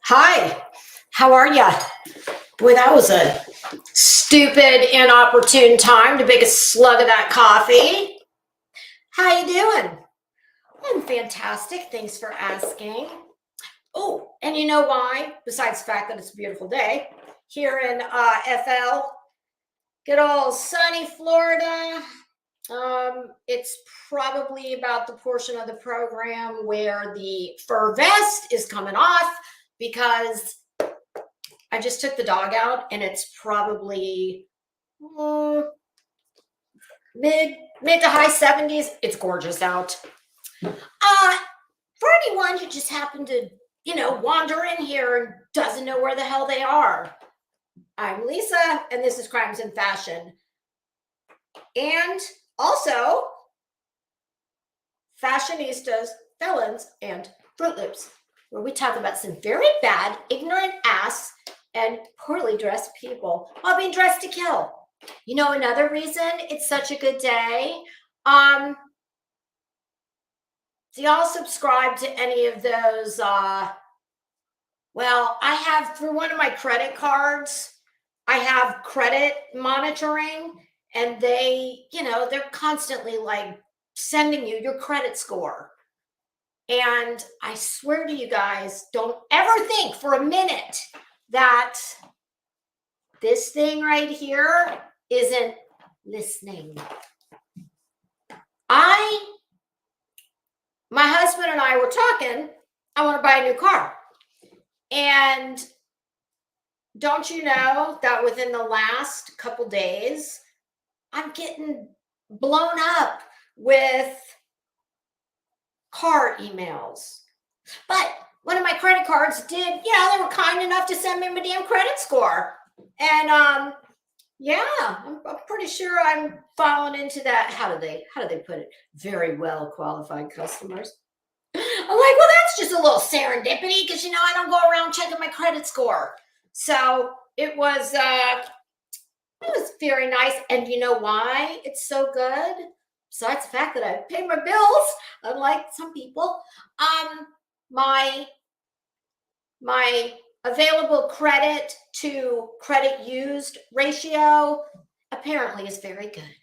Hi, how are ya? Boy, that was a stupid, inopportune time to make a slug of that coffee. How you doing? I'm fantastic. Thanks for asking. Oh, and you know why? Besides the fact that it's a beautiful day here in FL, good old sunny Florida. It's probably about the portion of the program where the fur vest is coming off because I just took the dog out and it's probably mm, mid to high 70s. It's gorgeous out. For anyone who just happened to, wander in here and doesn't know where the hell they are, I'm Lisa and this is Crimes and Fashion. And also Fashionistas, Felons, and Fruit Loops, where we talk about some very bad, ignorant ass and poorly dressed people while being dressed to kill. You know, another reason it's such a good day. Do y'all subscribe to any of those? Well, I have through one of my credit cards, I have credit monitoring, and they're constantly like sending you your credit score. And I swear to you guys, don't ever think for a minute that this thing right here isn't listening. My husband and I were talking, I want to buy a new car. And don't you know that within the last couple days, I'm getting blown up with car emails. But one of my credit cards did, they were kind enough to send me my damn credit score. And I'm pretty sure I'm falling into that. How do they put it? Very well qualified customers. I'm like, well, that's just a little serendipity because I don't go around checking my credit score. So it was very nice. And you know why it's so good? Besides the fact that I pay my bills, unlike some people, my available credit to credit used ratio apparently is very good.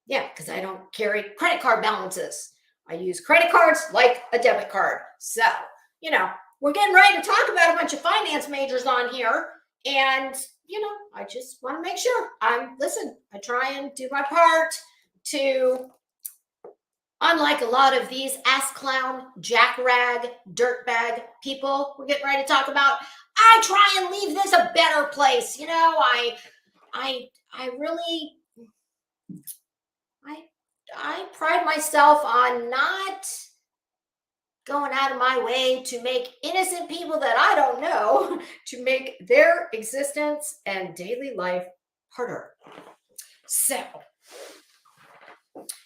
Yeah, because I don't carry credit card balances. I use credit cards like a debit card. So, we're getting ready to talk about a bunch of finance majors on here. And, I just want to make sure I try and do my part to, unlike a lot of these ass clown, jackrag, dirtbag people we're getting ready to talk about, I try and leave this a better place. I pride myself on not going out of my way to make innocent people that I don't know to make their existence and daily life harder. So,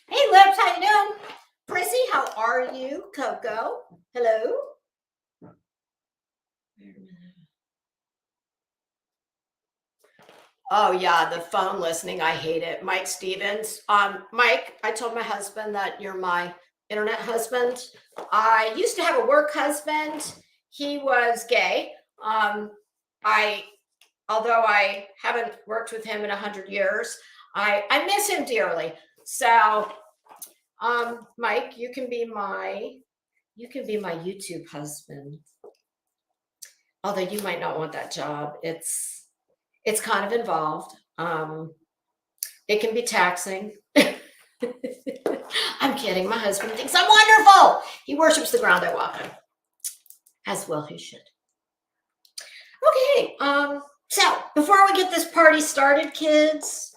hey Lips, how you doing? Prissy, how are you? Coco, hello. Oh yeah, the phone listening. I hate it. Mike Stevens. Mike, I told my husband that you're my internet husband. I used to have a work husband. He was gay. Although I haven't worked with him in 100 years, I miss him dearly. So, Mike, you can be my YouTube husband. Although you might not want that job. It's kind of involved. It can be taxing. I'm kidding. My husband thinks I'm wonderful. He worships the ground I walk on. As well he should. Okay. So before we get this party started, kids,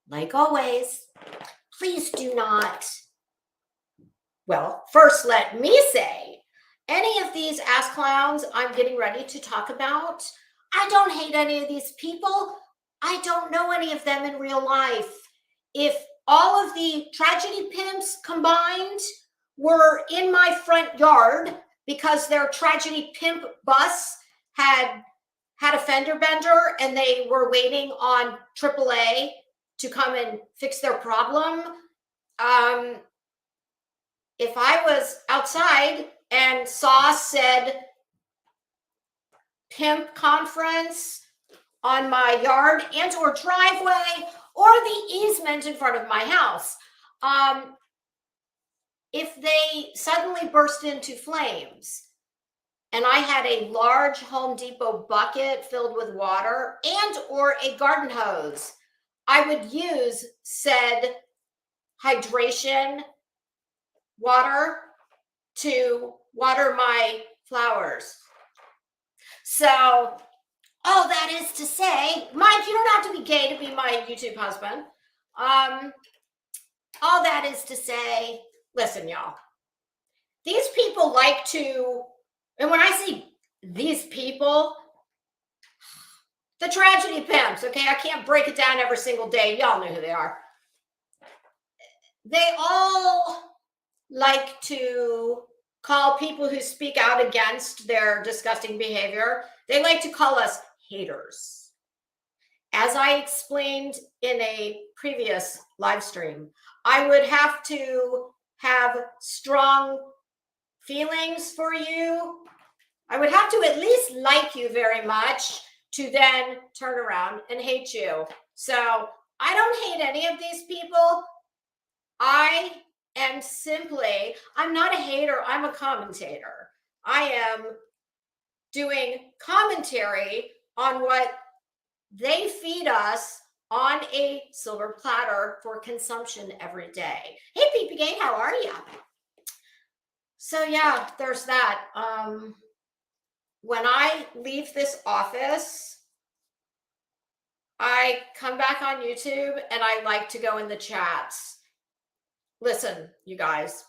like always, please do not. Well, first let me say, any of these ass clowns I'm getting ready to talk about, I don't hate any of these people. I don't know any of them in real life. If all of the tragedy pimps combined were in my front yard because their tragedy pimp bus had a fender bender and they were waiting on AAA to come and fix their problem, if I was outside and Sauce said, pimp conference on my yard and or driveway or the easement in front of my house. If they suddenly burst into flames and I had a large Home Depot bucket filled with water and or a garden hose, I would use said hydration water to water my flowers. So all that is to say, Mike, you don't have to be gay to be my YouTube husband. All that is to say, listen, y'all, these people like to, and when I say these people, the tragedy pimps, okay? I can't break it down every single day. Y'all know who they are. They all like to call people who speak out against their disgusting behavior, they like to call us haters. As I explained in a previous live stream, I would have to have strong feelings for you. I would have to at least like you very much to then turn around and hate you. So I don't hate any of these people. I am simply, I'm not a hater, I'm a commentator. I am doing commentary on what they feed us on a silver platter for consumption every day. Hey, Peepy Gay, how are you? So yeah, there's that. When I leave this office, I come back on YouTube and I like to go in the chats. Listen, you guys,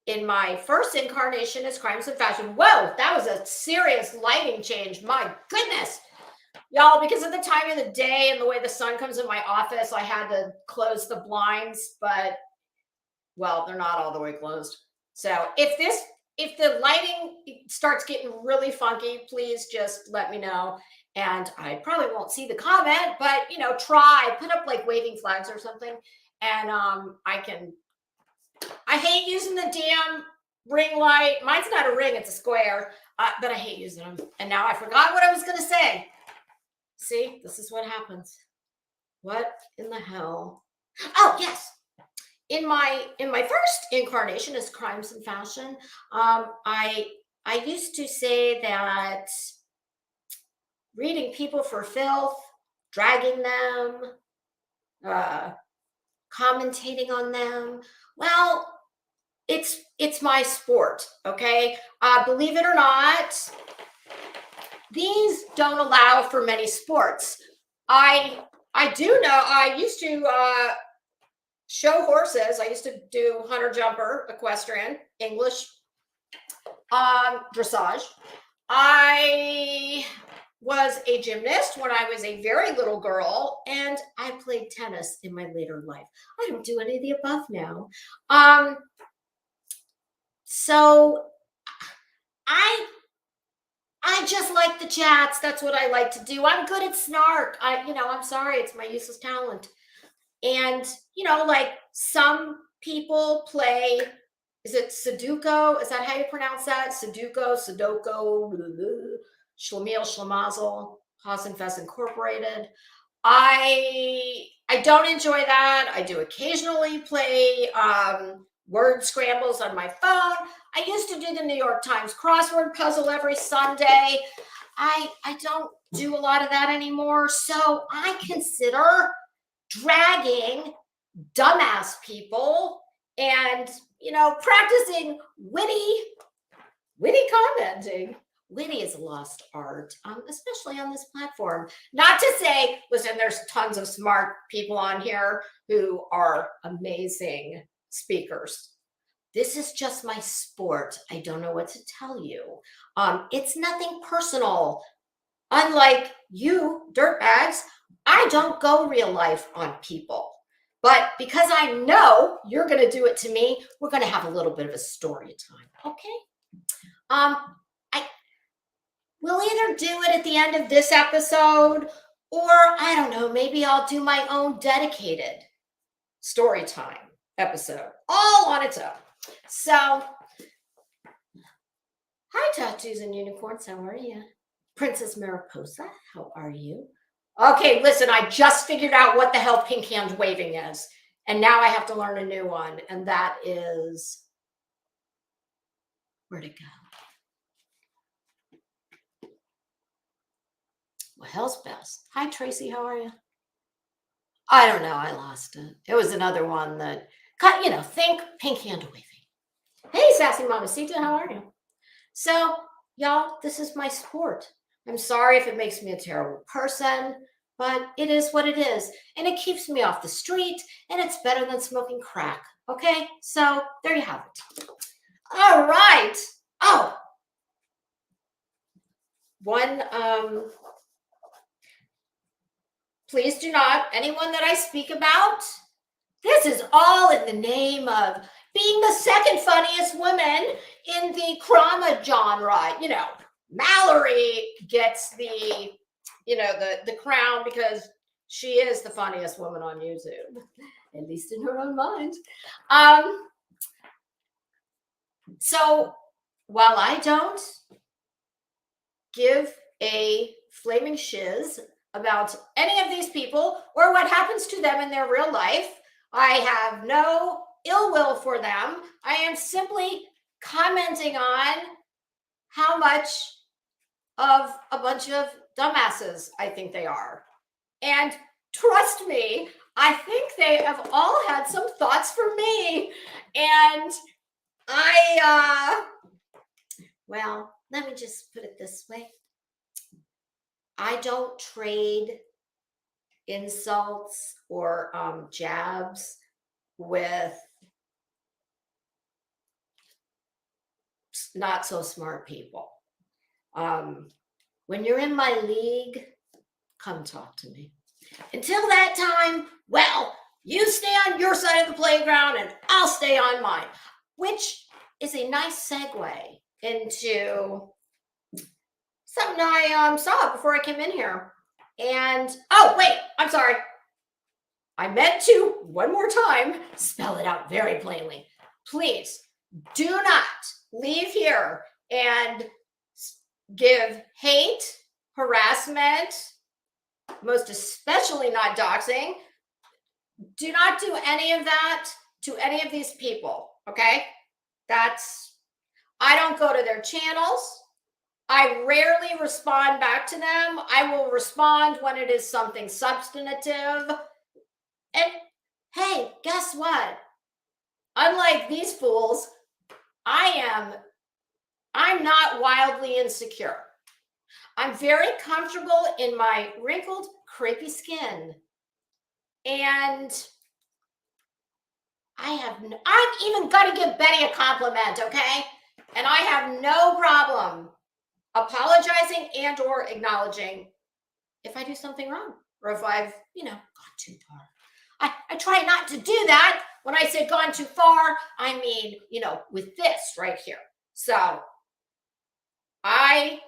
in my first incarnation as Crimes and Fashion, whoa, that was a serious lighting change. My goodness. Y'all, because of the time of the day and the way the sun comes in my office, I had to close the blinds, but, well, they're not all the way closed. So if the lighting starts getting really funky, please just let me know. And I probably won't see the comment, but, put up like waving flags or something. And I hate using the damn ring light. Mine's not a ring, it's a square, but I hate using them. And now I forgot what I was going to say. See, this is what happens. What in the hell? Oh, yes. In my first incarnation as Crimes and Fashion, I used to say that reading people for filth, dragging them, commentating on them, well, it's my sport, okay? Believe it or not, these don't allow for many sports. I do know, I used to show horses. I used to do hunter jumper, equestrian, English, dressage. I was a gymnast when I was a very little girl, and I played tennis in my later life. I don't do any of the above now. So I just like the chats. That's what I like to do. I'm good at snark. I'm sorry, it's my useless talent. And, like some people play, is it Sudoku? Is that how you pronounce that? Sudoku, Schlemiel, Schlemazel, Haas and Fest Incorporated. I don't enjoy that. I do occasionally play word scrambles on my phone. I used to do the New York Times crossword puzzle every Sunday. I don't do a lot of that anymore. So I consider dragging dumbass people and, practicing witty commenting. Witty is a lost art, especially on this platform. Not to say, listen, there's tons of smart people on here who are amazing speakers. This is just my sport. I don't know what to tell you. It's nothing personal. Unlike you, dirtbags, I don't go real life on people. But because I know you're going to do it to me, we're going to have a little bit of a story time, okay? We'll either do it at the end of this episode, or I don't know, maybe I'll do my own dedicated story time episode, all on its own. So, Hi, tattoos and unicorns. How are you? Princess Mariposa, how are you? Okay, listen, I just figured out what the hell pink hand waving is. And now I have to learn a new one. And that is where'd it go? Well, hell's best. Hi, Tracy, how are you? I don't know. I lost it. It was another one that, think pink hand waving. Hey, Sassy Mamacita, how are you? So, y'all, this is my sport. I'm sorry if it makes me a terrible person, but it is what it is. And it keeps me off the street, and it's better than smoking crack. Okay? So, there you have it. All right. Oh, one, please do not, anyone that I speak about, this is all in the name of being the second funniest woman in the drama genre. Mallory gets the crown because she is the funniest woman on YouTube, at least in her own mind. So while I don't give a flaming shiz about any of these people or what happens to them in their real life, I have no ill will for them. I am simply commenting on how much of a bunch of dumbasses I think they are. And trust me, I think they have all had some thoughts for me. And well, let me just put it this way. I don't trade insults or jabs with not so smart people. When you're in my league, come talk to me. Until that time, well, you stay on your side of the playground and I'll stay on mine, which is a nice segue into something I saw before I came in here. And, oh, wait, I'm sorry. I meant to, one more time, spell it out very plainly. Please do not leave here and give hate, harassment, most especially not doxing. Do not do any of that to any of these people, okay? I don't go to their channels. I rarely respond back to them. I will respond when it is something substantive. And hey, guess what? Unlike these fools, I'm not wildly insecure. I'm very comfortable in my wrinkled, crepey skin. And I'm even going to give Betty a compliment, okay? And I have no problem apologizing and or acknowledging if I do something wrong or if I've, gone too far. I try not to do that. When I say gone too far, I mean, with this right here. So I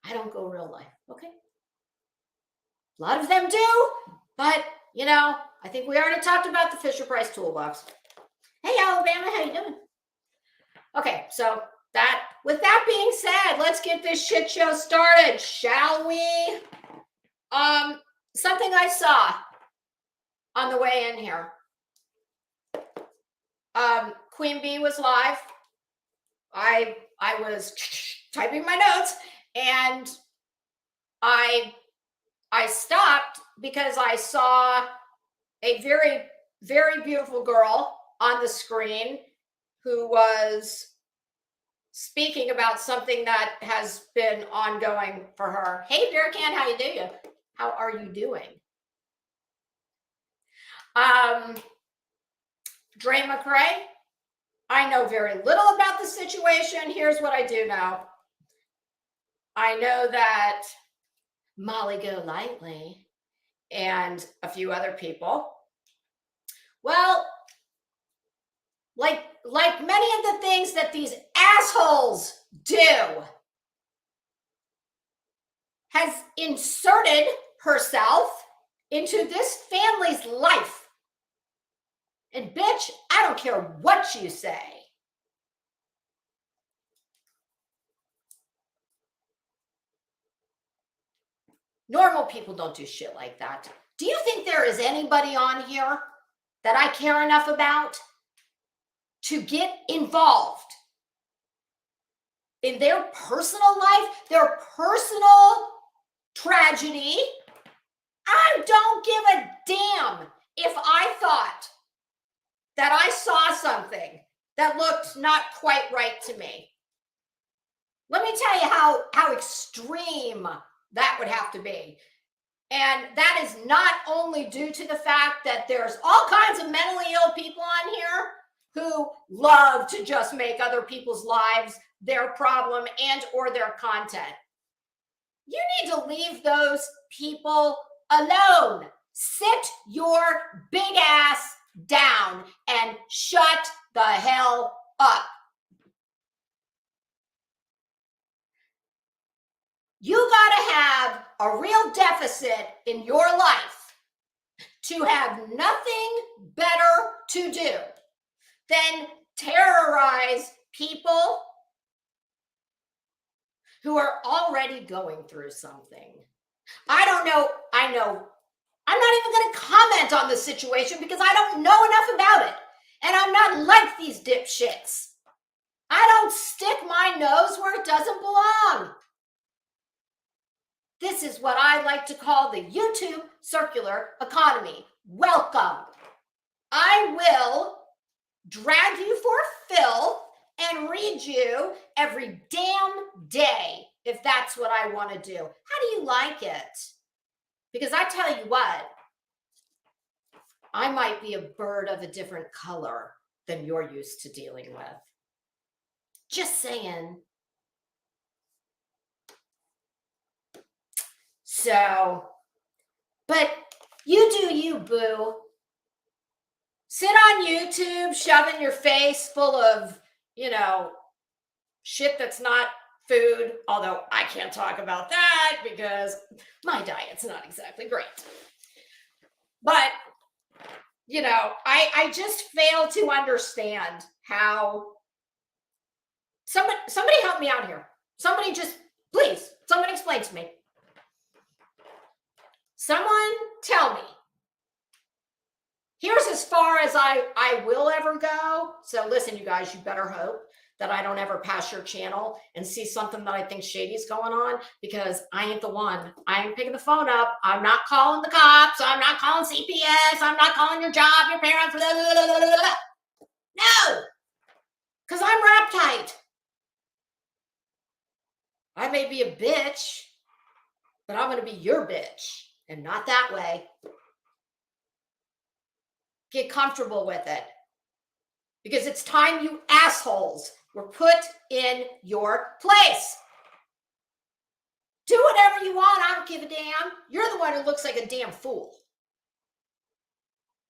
don't go real life, okay? A lot of them do, but I think we already talked about the Fisher-Price toolbox. Hey, Alabama, how you doing? Okay, so with that being said, let's get this shit show started, shall we? Something I saw on the way in here. Queen Bee was live. I was typing my notes and I stopped because I saw a very, very beautiful girl on the screen who was speaking about something that has been ongoing for her. Hey, Bear Can, how you doing? How are you doing? Dre McRae, I know very little about the situation. Here's what I do know. I know that Molly Golightly and a few other people, well, like many of the things that these assholes do, has inserted herself into this family's life. And bitch, I don't care what you say. Normal people don't do shit like that. Do you think there is anybody on here that I care enough about to get involved in their personal life, their personal tragedy? I don't give a damn if I thought that I saw something that looked not quite right to me. Let me tell you how extreme that would have to be. And that is not only due to the fact that there's all kinds of mentally ill people on here who love to just make other people's lives their problem and or their content. You need to leave those people alone. Sit your big ass down and shut the hell up. You gotta have a real deficit in your life to have nothing better to do than terrorize people who are already going through something. I don't know. I know. I'm not even going to comment on the situation because I don't know enough about it. And I'm not like these dipshits. I don't stick my nose where it doesn't belong. This is what I like to call the YouTube circular economy. Welcome. I will drag you for filth and read you every damn day if that's what I want to do. How do you like it? Because I tell you what, I might be a bird of a different color than you're used to dealing with. Just saying. So, but you do you, boo. Sit on YouTube, shoving your face full of, shit that's not food, although I can't talk about that because my diet's not exactly great. But, I just fail to understand how somebody help me out here. Somebody just, please, someone explain to me. Someone tell me. Here's as far as I will ever go. So listen, you guys, you better hope that I don't ever pass your channel and see something that I think shady's going on, because I ain't the one. I ain't picking the phone up. I'm not calling the cops. I'm not calling CPS. I'm not calling your job, your parents. Blah, blah, blah, blah, blah. No, because I'm wrap tight. I may be a bitch, but I'm going to be your bitch, and not that way. Get comfortable with it, because it's time you assholes were put in your place. Do whatever you want. I don't give a damn. You're the one who looks like a damn fool.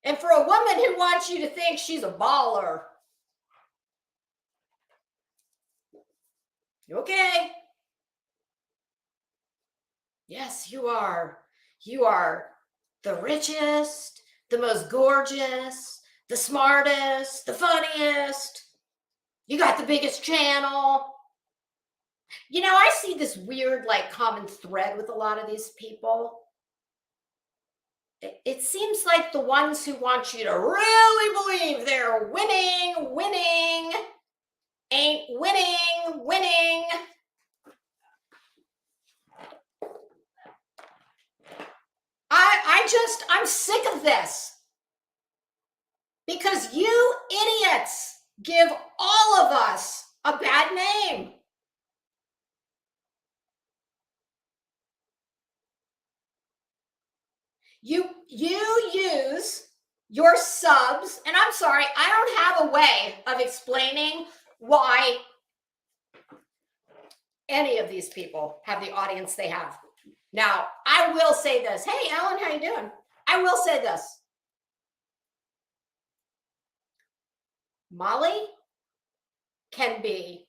And for a woman who wants you to think she's a baller, okay. Yes, you are. You are the richest, the most gorgeous, the smartest, the funniest. You got the biggest channel. I see this weird, common thread with a lot of these people. It seems like the ones who want you to really believe they're winning, ain't winning. I'm sick of this. Because you idiots give all of us a bad name. You use your subs, and I'm sorry, I don't have a way of explaining why any of these people have the audience they have. Now, I will say this. Hey, Ellen, how you doing? I will say this. Molly can be,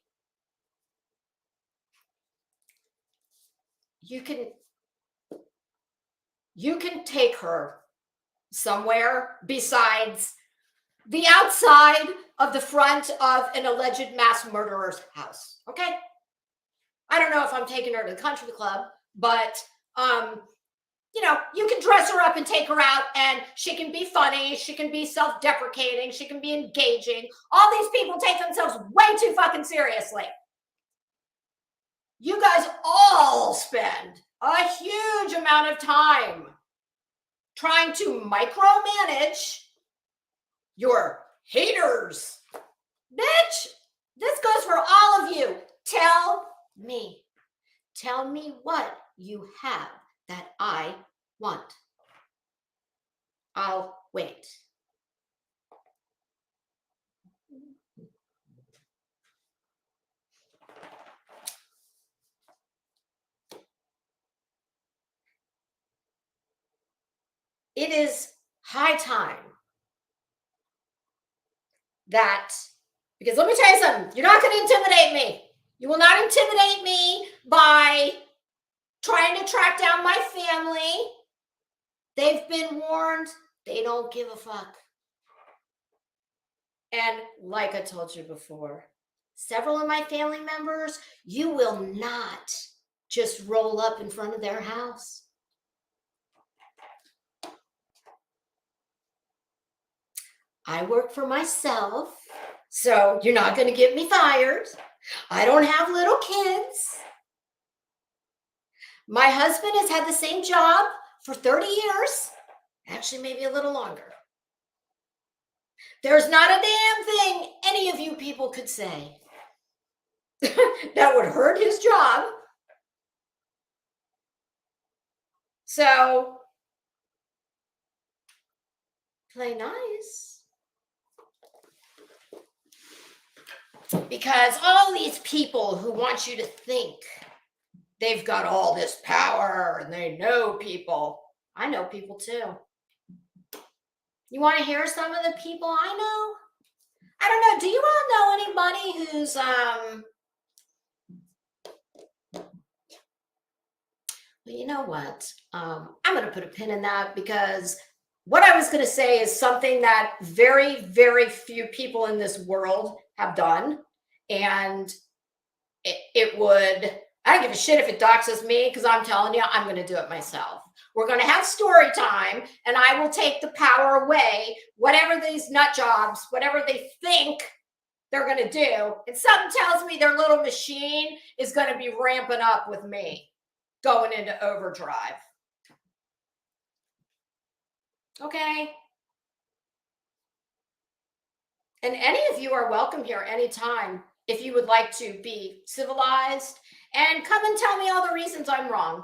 you can take her somewhere besides the outside of the front of an alleged mass murderer's house. Okay. I don't know if I'm taking her to the country club, but you can dress her up and take her out, and she can be funny, she can be self-deprecating, she can be engaging. All these people take themselves way too fucking seriously. You guys all spend a huge amount of time trying to micromanage your haters. Bitch, this goes for all of you. Tell me what you have that I want. I'll wait. It is high time that, because let me tell you something, you're not going to intimidate me. You will not intimidate me by trying to track down my family. They've been warned. They don't give a fuck. And like I told you before, several of my family members, you will not just roll up in front of their house. I work for myself, so you're not going to get me fired. I don't have little kids. My husband has had the same job for 30 years, actually maybe a little longer. There's not a damn thing any of you people could say that would hurt his job. So, play nice. Because all these people who want you to think they've got all this power and they know people. I know people too. You want to hear some of the people I know? I don't know. Do you all know anybody who's well, you know what? I'm going to put a pin in that, because what I was going to say is something that very, very few people in this world have done. And it would, I don't give a shit if it doxes me, because I'm telling you, I'm going to do it myself. We're going to have story time, and I will take the power away, whatever these nut jobs, whatever they think they're going to do. And something tells me their little machine is going to be ramping up with me, going into overdrive. Okay? And any of you are welcome here anytime if you would like to be civilized and come and tell me all the reasons I'm wrong.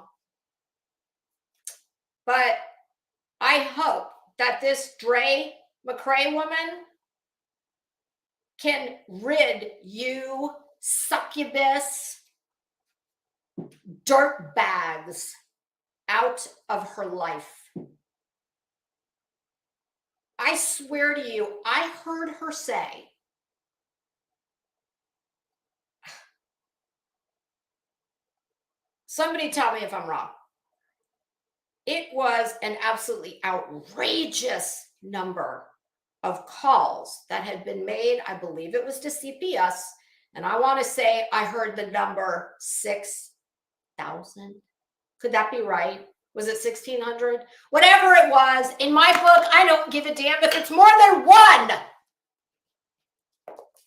But I hope that this Dre McCray woman can rid you succubus dirt bags out of her life. I swear to you, I heard her say, somebody tell me if I'm wrong. It was an absolutely outrageous number of calls that had been made. I believe it was to CPS. And I want to say I heard the number 6,000. Could that be right? Was it 1,600? Whatever it was, in my book, I don't give a damn if it's more than one.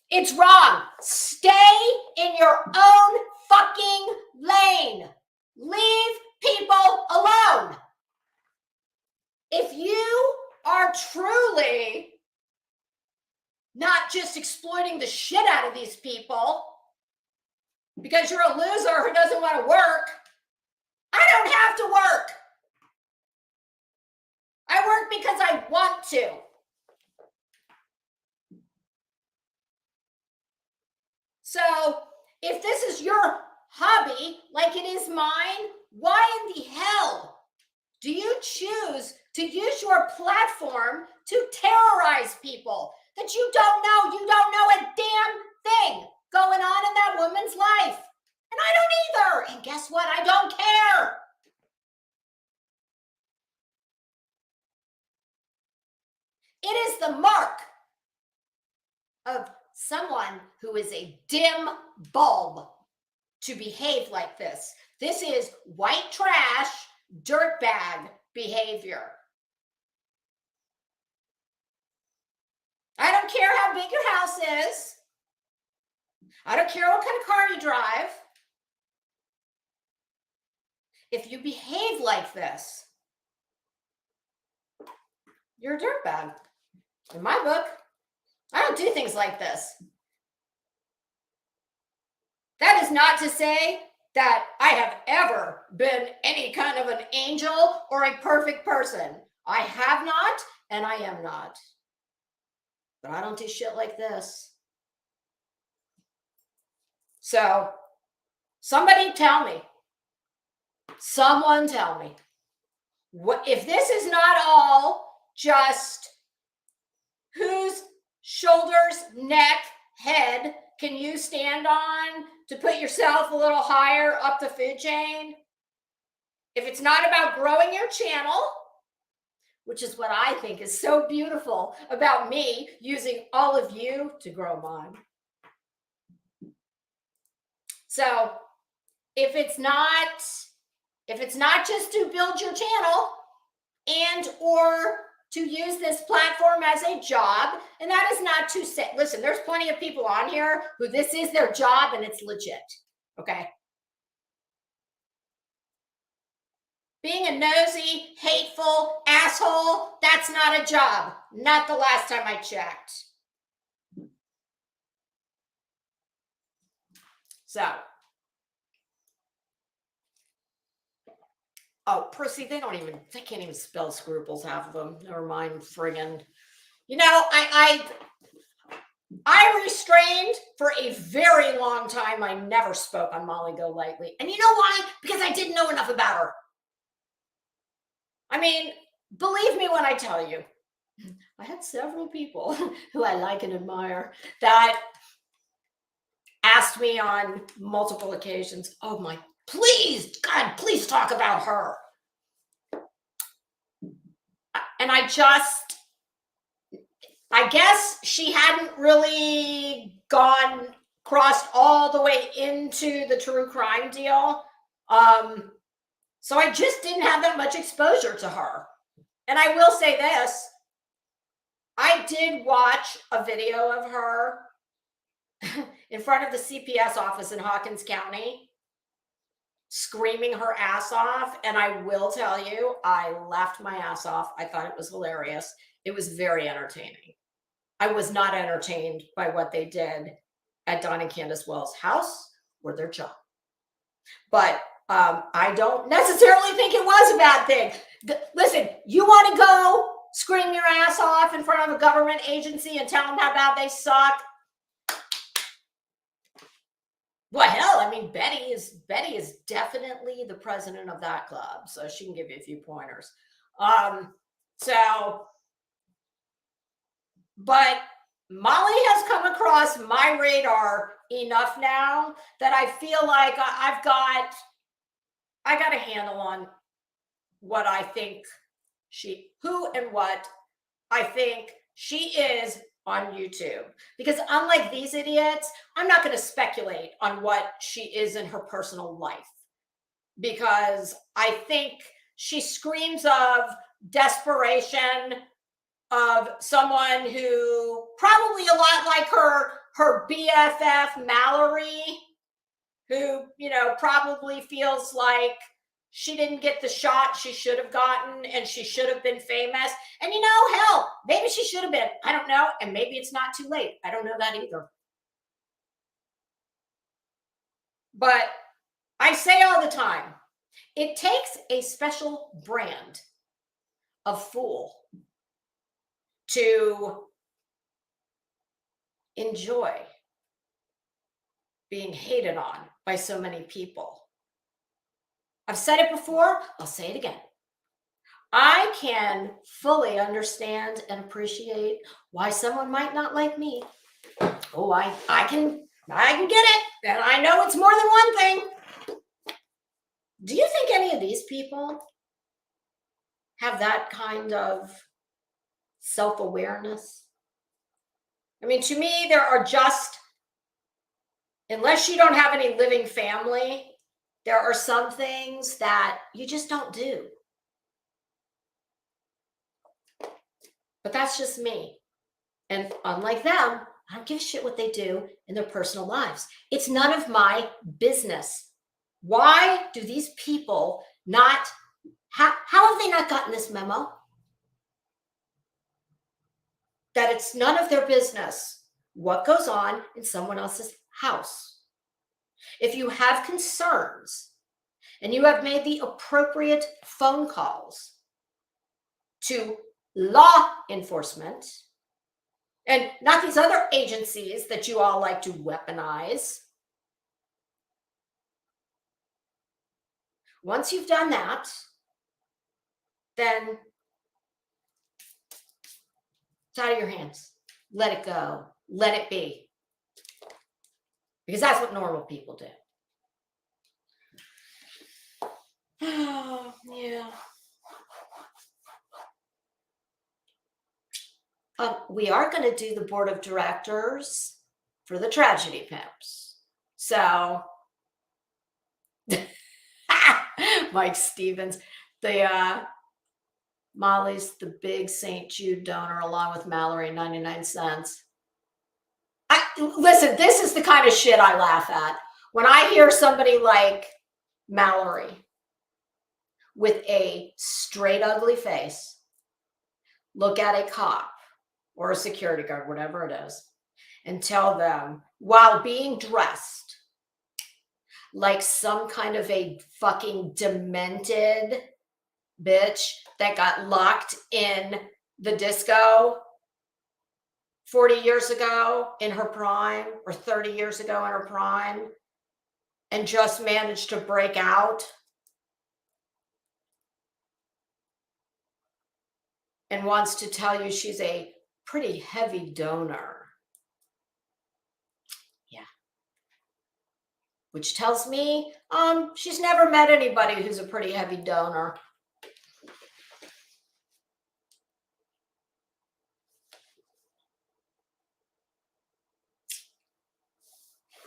It's wrong. Stay in your own fucking lane. Leave people alone. If you are truly not just exploiting the shit out of these people because you're a loser who doesn't want to work, I don't have to work. I work because I want to. So if this is your hobby, like it is mine, why in the hell do you choose to use your platform to terrorize people that you don't know? You don't know a damn thing going on in that woman's life. And I don't either. And guess what? I don't care. It is the mark of someone who is a dim bulb to behave like this. This is white trash dirtbag behavior. I don't care how big your house is. I don't care what kind of car you drive. If you behave like this, you're a dirtbag. In my book, I don't do things like this. That is not to say that I have ever been any kind of an angel or a perfect person. I have not, and I am not. But I don't do shit like this. So, somebody tell me. Someone tell me. What if this is not all just whose shoulders, neck, head can you stand on to put yourself a little higher up the food chain? If it's not about growing your channel, which is what I think is so beautiful about me using all of you to grow mine. So if it's not just to build your channel and or to use this platform as a job, and that is not to say, listen, there's plenty of people on here who this is their job and it's legit, okay? Being a nosy, hateful asshole, that's not a job. Not the last time I checked. So, oh, Prissy, they can't even spell scruples, half of them. Never mind friggin'. You know, I restrained for a very long time. I never spoke on Molly Golightly. And you know why? Because I didn't know enough about her. I mean, believe me when I tell you, I had several people who I like and admire that asked me on multiple occasions, oh my, please, God, please talk about her. And I guess she hadn't really crossed all the way into the true crime deal. So I just didn't have that much exposure to her. And I will say this, I did watch a video of her in front of the CPS office in Hawkins County, screaming her ass off. And I will tell you, I laughed my ass off. I thought it was hilarious. It was very entertaining. I was not entertained by what they did at Don and Candace Wells' house or their job. But I don't necessarily think it was a bad thing. Listen, you want to go scream your ass off in front of a government agency and tell them how bad they suck? Well, hell, I mean, Betty is definitely the president of that club, so she can give you a few pointers. But Molly has come across my radar enough now that I feel like I got a handle on what I think who and what I think she is on YouTube. Because unlike these idiots, I'm not going to speculate on what she is in her personal life. Because I think she screams of desperation, of someone who probably a lot like her BFF Mallory, who, you know, probably feels like she didn't get the shot she should have gotten and she should have been famous. And, you know, hell, maybe she should have been. I don't know. And maybe it's not too late. I don't know that either. But I say all the time, it takes a special brand of fool to enjoy being hated on by so many people. I've said it before, I'll say it again. I can fully understand and appreciate why someone might not like me. Oh, I can get it. And I know it's more than one thing. Do you think any of these people have that kind of self-awareness? I mean, to me, there are just, unless you don't have any living family, There are some things that you just don't do. But that's just me. And unlike them, I don't give a shit what they do in their personal lives. It's none of my business. Why do these people not, how have they not gotten this memo? That it's none of their business what goes on in someone else's house. If you have concerns and you have made the appropriate phone calls to law enforcement, and not these other agencies that you all like to weaponize. Once you've done that, then it's out of your hands. Let it go. Let it be. Because that's what normal people do. Oh, yeah. We are going to do the board of directors for the Tragedy Pimps. So, Mike Stevens, the Molly's the big St. Jude donor, along with Mallory, 99 cents. Listen, this is the kind of shit I laugh at. When I hear somebody like Mallory with a straight ugly face look at a cop or a security guard, whatever it is, and tell them, while being dressed like some kind of a fucking demented bitch that got locked in the disco 40 years ago in her prime, or 30 years ago in her prime, and just managed to break out and wants to tell you she's a pretty heavy donor. Yeah. Which tells me she's never met anybody who's a pretty heavy donor.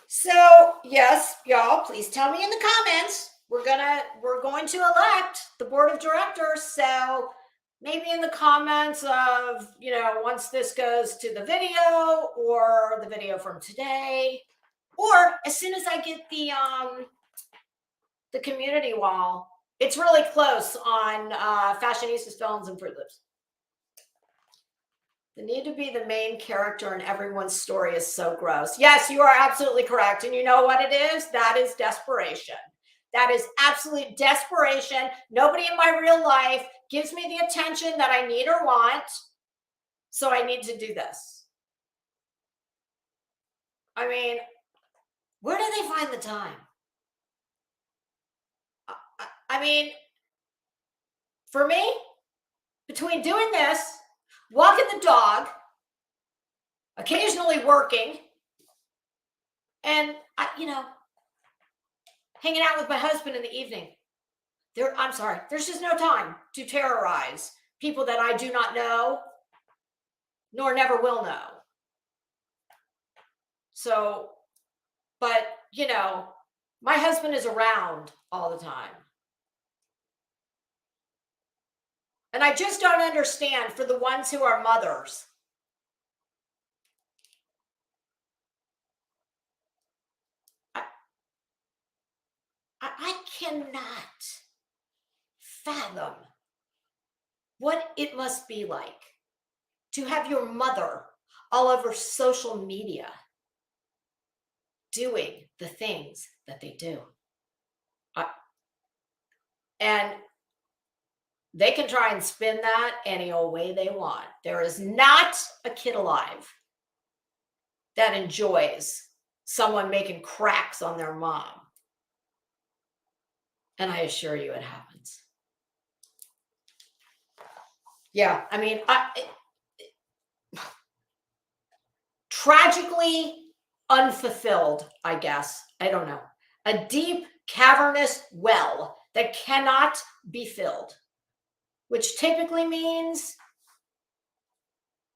So, yes, y'all, please tell me in the comments. We're going to elect the board of directors. So maybe in the comments of, once this goes to the video, or the video from today, or as soon as I get the community wall. It's really close on Fashionistas, Felons, and Fruit Loops. The need to be the main character in everyone's story is so gross. Yes, you are absolutely correct. And you know what it is? That is desperation. That is absolute desperation. Nobody in my real life gives me the attention that I need or want. So I need to do this. I mean, where do they find the time? I mean, for me, between doing this, walking the dog, occasionally working, and hanging out with my husband in the evening, there's just no time to terrorize people that I do not know, nor never will know. So, but my husband is around all the time. And I just don't understand, for the ones who are mothers, I cannot fathom what it must be like to have your mother all over social media doing the things that they do. And they can try and spin that any old way they want. There is not a kid alive that enjoys someone making cracks on their mom. And I assure you it happens. Yeah, I mean, tragically unfulfilled, I guess. I don't know. A deep, cavernous well that cannot be filled, which typically means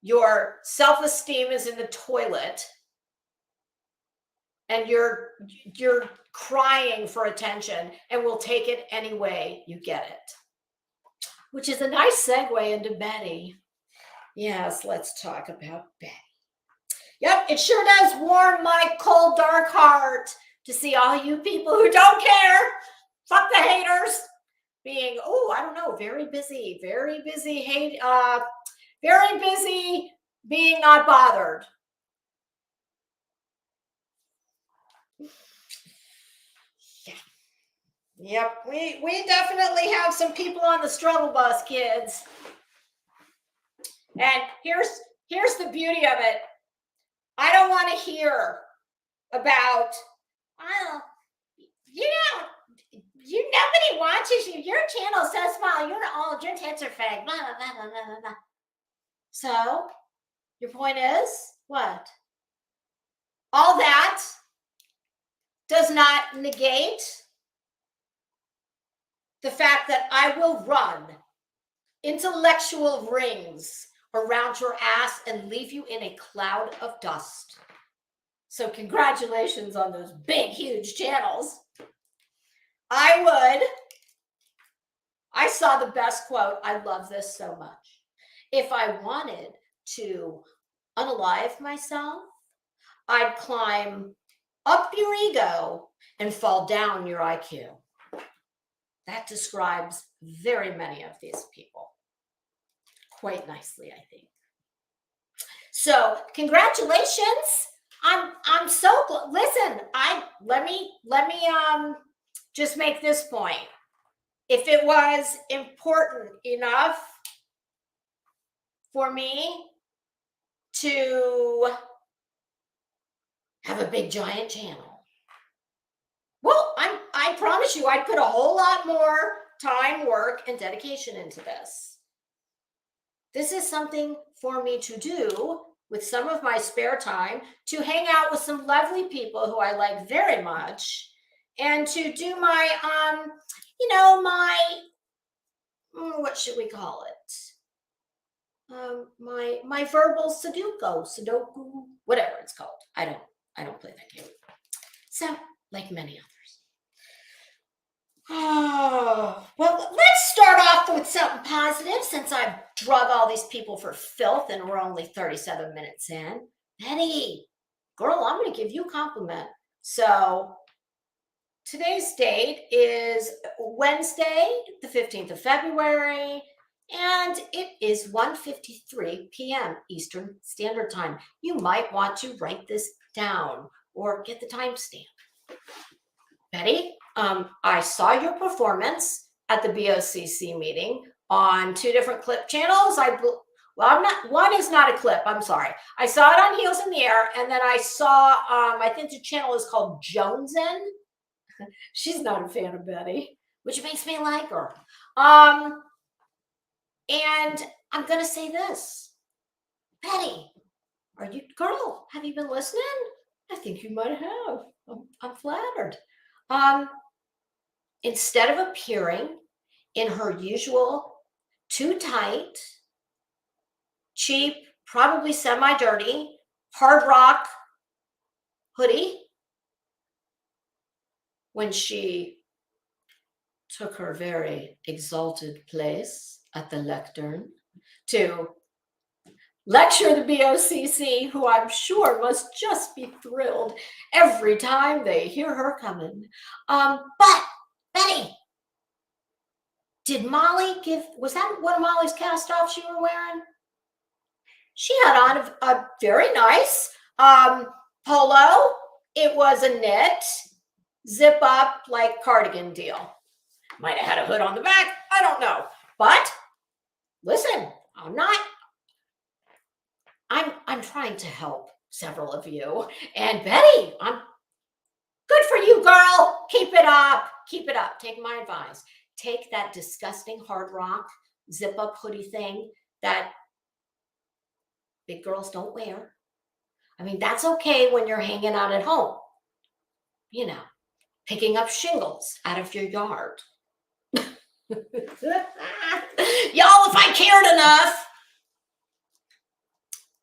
your self-esteem is in the toilet and you're crying for attention and will take it any way you get it. Which is a nice segue into Betty. Yes, let's talk about Betty. Yep, it sure does warm my cold, dark heart to see all you people who don't care, fuck the haters, being, oh, I don't know, very busy, very busy, being not bothered. Yeah. Yep, we definitely have some people on the struggle bus, kids. And here's the beauty of it. I don't want to hear about, well, nobody watches you. Your channel's so small. Your tits are fake. Blah, blah, blah, blah, blah, blah. So, your point is what? All that does not negate the fact that I will run intellectual rings around your ass and leave you in a cloud of dust. So congratulations on those big, huge channels. I saw the best quote. I love this so much. If I wanted to unalive myself, I'd climb up your ego and fall down your IQ. That describes very many of these people quite nicely, I think. So congratulations. I'm so listen, let me just make this point. If it was important enough for me to have a big giant channel, well, I promise you I'd put a whole lot more time, work, and dedication into this. This is something for me to do with some of my spare time, to hang out with some lovely people who I like very much, and to do my, what should we call it? My verbal Sudoku, whatever it's called. I don't play that game. So, like many others. Oh, well, let's start off with something positive since I've drug all these people for filth and we're only 37 minutes in. Betty, girl, I'm going to give you a compliment. So today's date is Wednesday, the 15th of February, and it is 1:53 p.m. Eastern Standard Time. You might want to write this down or get the timestamp. Betty, I saw your performance at the BOCC meeting on 2 different clip channels. One is not a clip, I'm sorry. I saw it on Heels in the Air, and then I saw, I think the channel is called Jonesin. She's not a fan of Betty, which makes me like her. And I'm going to say this. Betty, have you been listening? I think you might have. I'm flattered. Instead of appearing in her usual too tight, cheap, probably semi-dirty, hard rock hoodie, when she took her very exalted place at the lectern to lecture the BOCC, who I'm sure must just be thrilled every time they hear her coming. But Betty, did Molly was that one of Molly's cast-offs you were wearing? She had on a very nice polo. It was a knit, zip up, like cardigan deal. Might have had a hood on the back. I don't know. But listen, I'm trying to help several of you. And Betty, I'm good for you, girl. Keep it up. Keep it up. Take my advice. Take that disgusting hard rock zip up hoodie thing that big girls don't wear. I mean, that's okay when you're hanging out at home, picking up shingles out of your yard. Y'all, if I cared enough,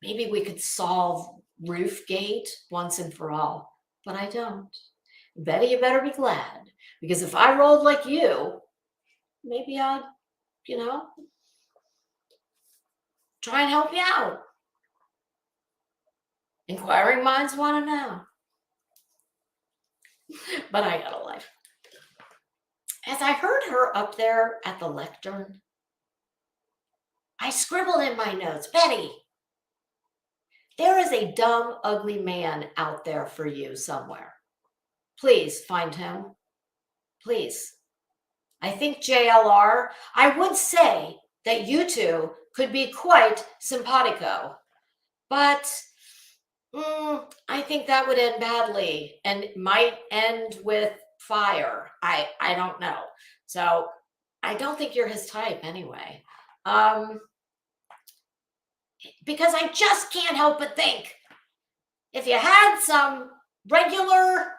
maybe we could solve Roofgate once and for all. but I don't. Betty, you better be glad, because if I rolled like you, maybe I'd, you know, try and help you out. Inquiring minds want to know. But I got a life. As I heard her up there at the lectern, I scribbled in my notes, Betty, there is a dumb, ugly man out there for you somewhere. Please find him. Please. I think JLR, I would say that you two could be quite simpatico, but I think that would end badly and might end with fire. I don't know. So I don't think you're his type anyway. Because I just can't help but think if you had some regular,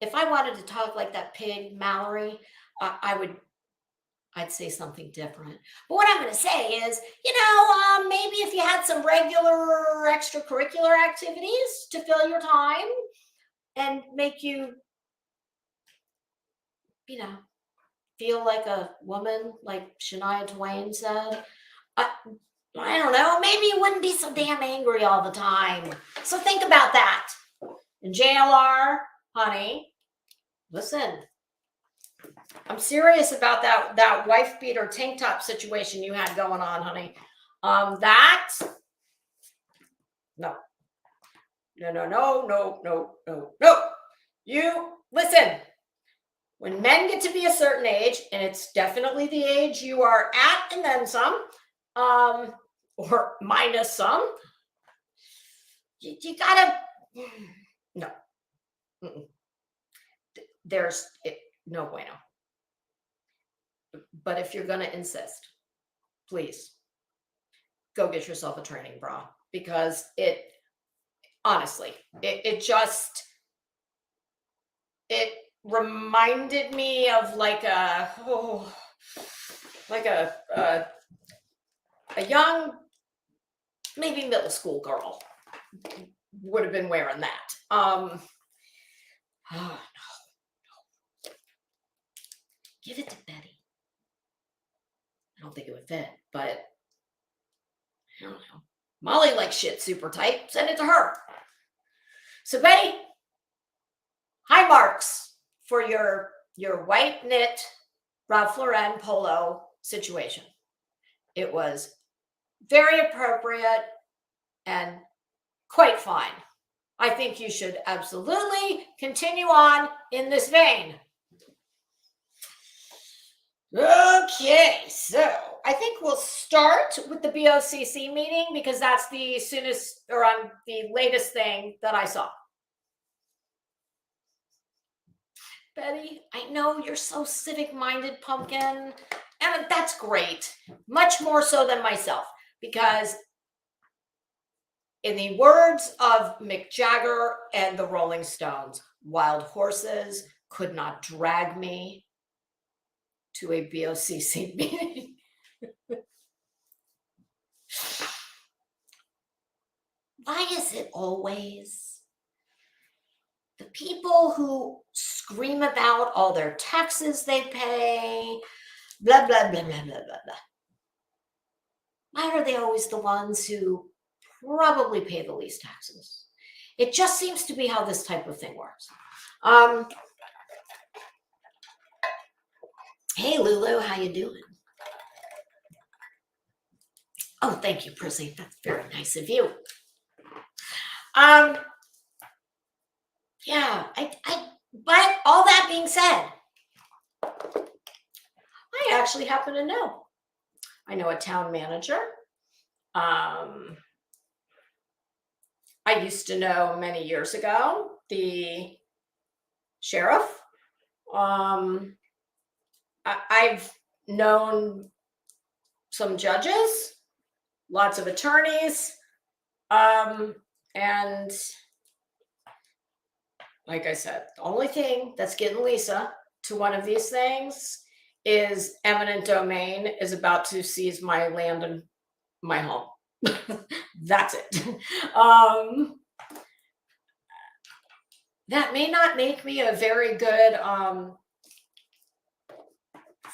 if I wanted to talk like that pig Mallory, I'd say something different. But what I'm going to say is, maybe if you had some regular extracurricular activities to fill your time and make you, feel like a woman, like Shania Twain said, I don't know, maybe you wouldn't be so damn angry all the time. So think about that. And JLR, honey, listen, I'm serious about that wife beater tank top situation you had going on, honey. No. You listen. When men get to be a certain age, and it's definitely the age you are at, and then some, or minus some, you gotta no. There's no bueno. But if you're gonna insist, please go get yourself a training bra, because it reminded me of like a young, maybe middle school girl would have been wearing that. No. Give it to Betty. I don't think it would fit, but I don't know. Molly likes shit super tight. Send it to her. So Betty, high marks for your white knit Ralph Lauren polo situation. It was very appropriate and quite fine. I think you should absolutely continue on in this vein. Okay, so I think we'll start with the BOCC meeting, because that's the soonest, or the latest thing that I saw. Betty, I know you're so civic-minded, pumpkin, and that's great. Much more so than myself, because in the words of Mick Jagger and the Rolling Stones, wild horses could not drag me to a BOCC meeting. Why is it always the people who scream about all their taxes they pay, blah, blah, blah, blah, blah, blah, blah? Why are they always the ones who probably pay the least taxes? It just seems to be how this type of thing works. Hey, Lulu, how you doing? Oh, thank you, Prissy. That's very nice of you. Yeah, but all that being said, I actually happen to know. I know a town manager. I used to know many years ago the sheriff. I've known some judges, lots of attorneys, and like I said, the only thing that's getting Lisa to one of these things is eminent domain is about to seize my land and my home. That's it. That may not make me a very good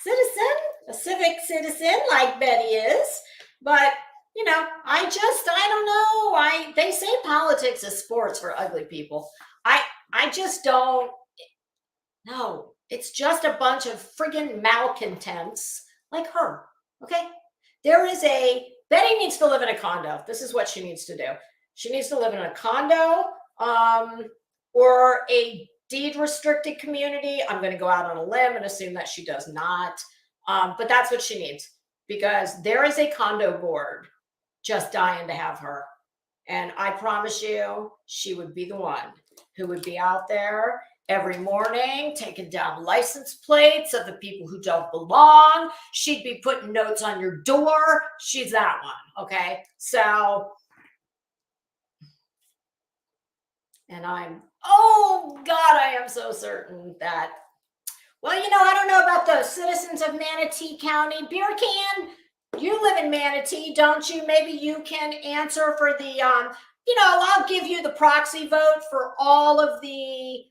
citizen, a civic citizen like Betty is, but I don't know. They say politics is sports for ugly people. I just don't. No, it's just a bunch of friggin' malcontents like her. Okay, Betty needs to live in a condo. This is what she needs to do. She needs to live in a condo, or a deed restricted community. I'm going to go out on a limb and assume that she does not. But that's what she needs, because there is a condo board just dying to have her. And I promise you, she would be the one who would be out there every morning taking down license plates of the people who don't belong. She'd be putting notes on your door. She's that one. Okay. So, and oh God, I am so certain that, well, I don't know about those citizens of Manatee County. Beer Can, you live in Manatee, don't you? Maybe you can answer for the, I'll give you the proxy vote for all of the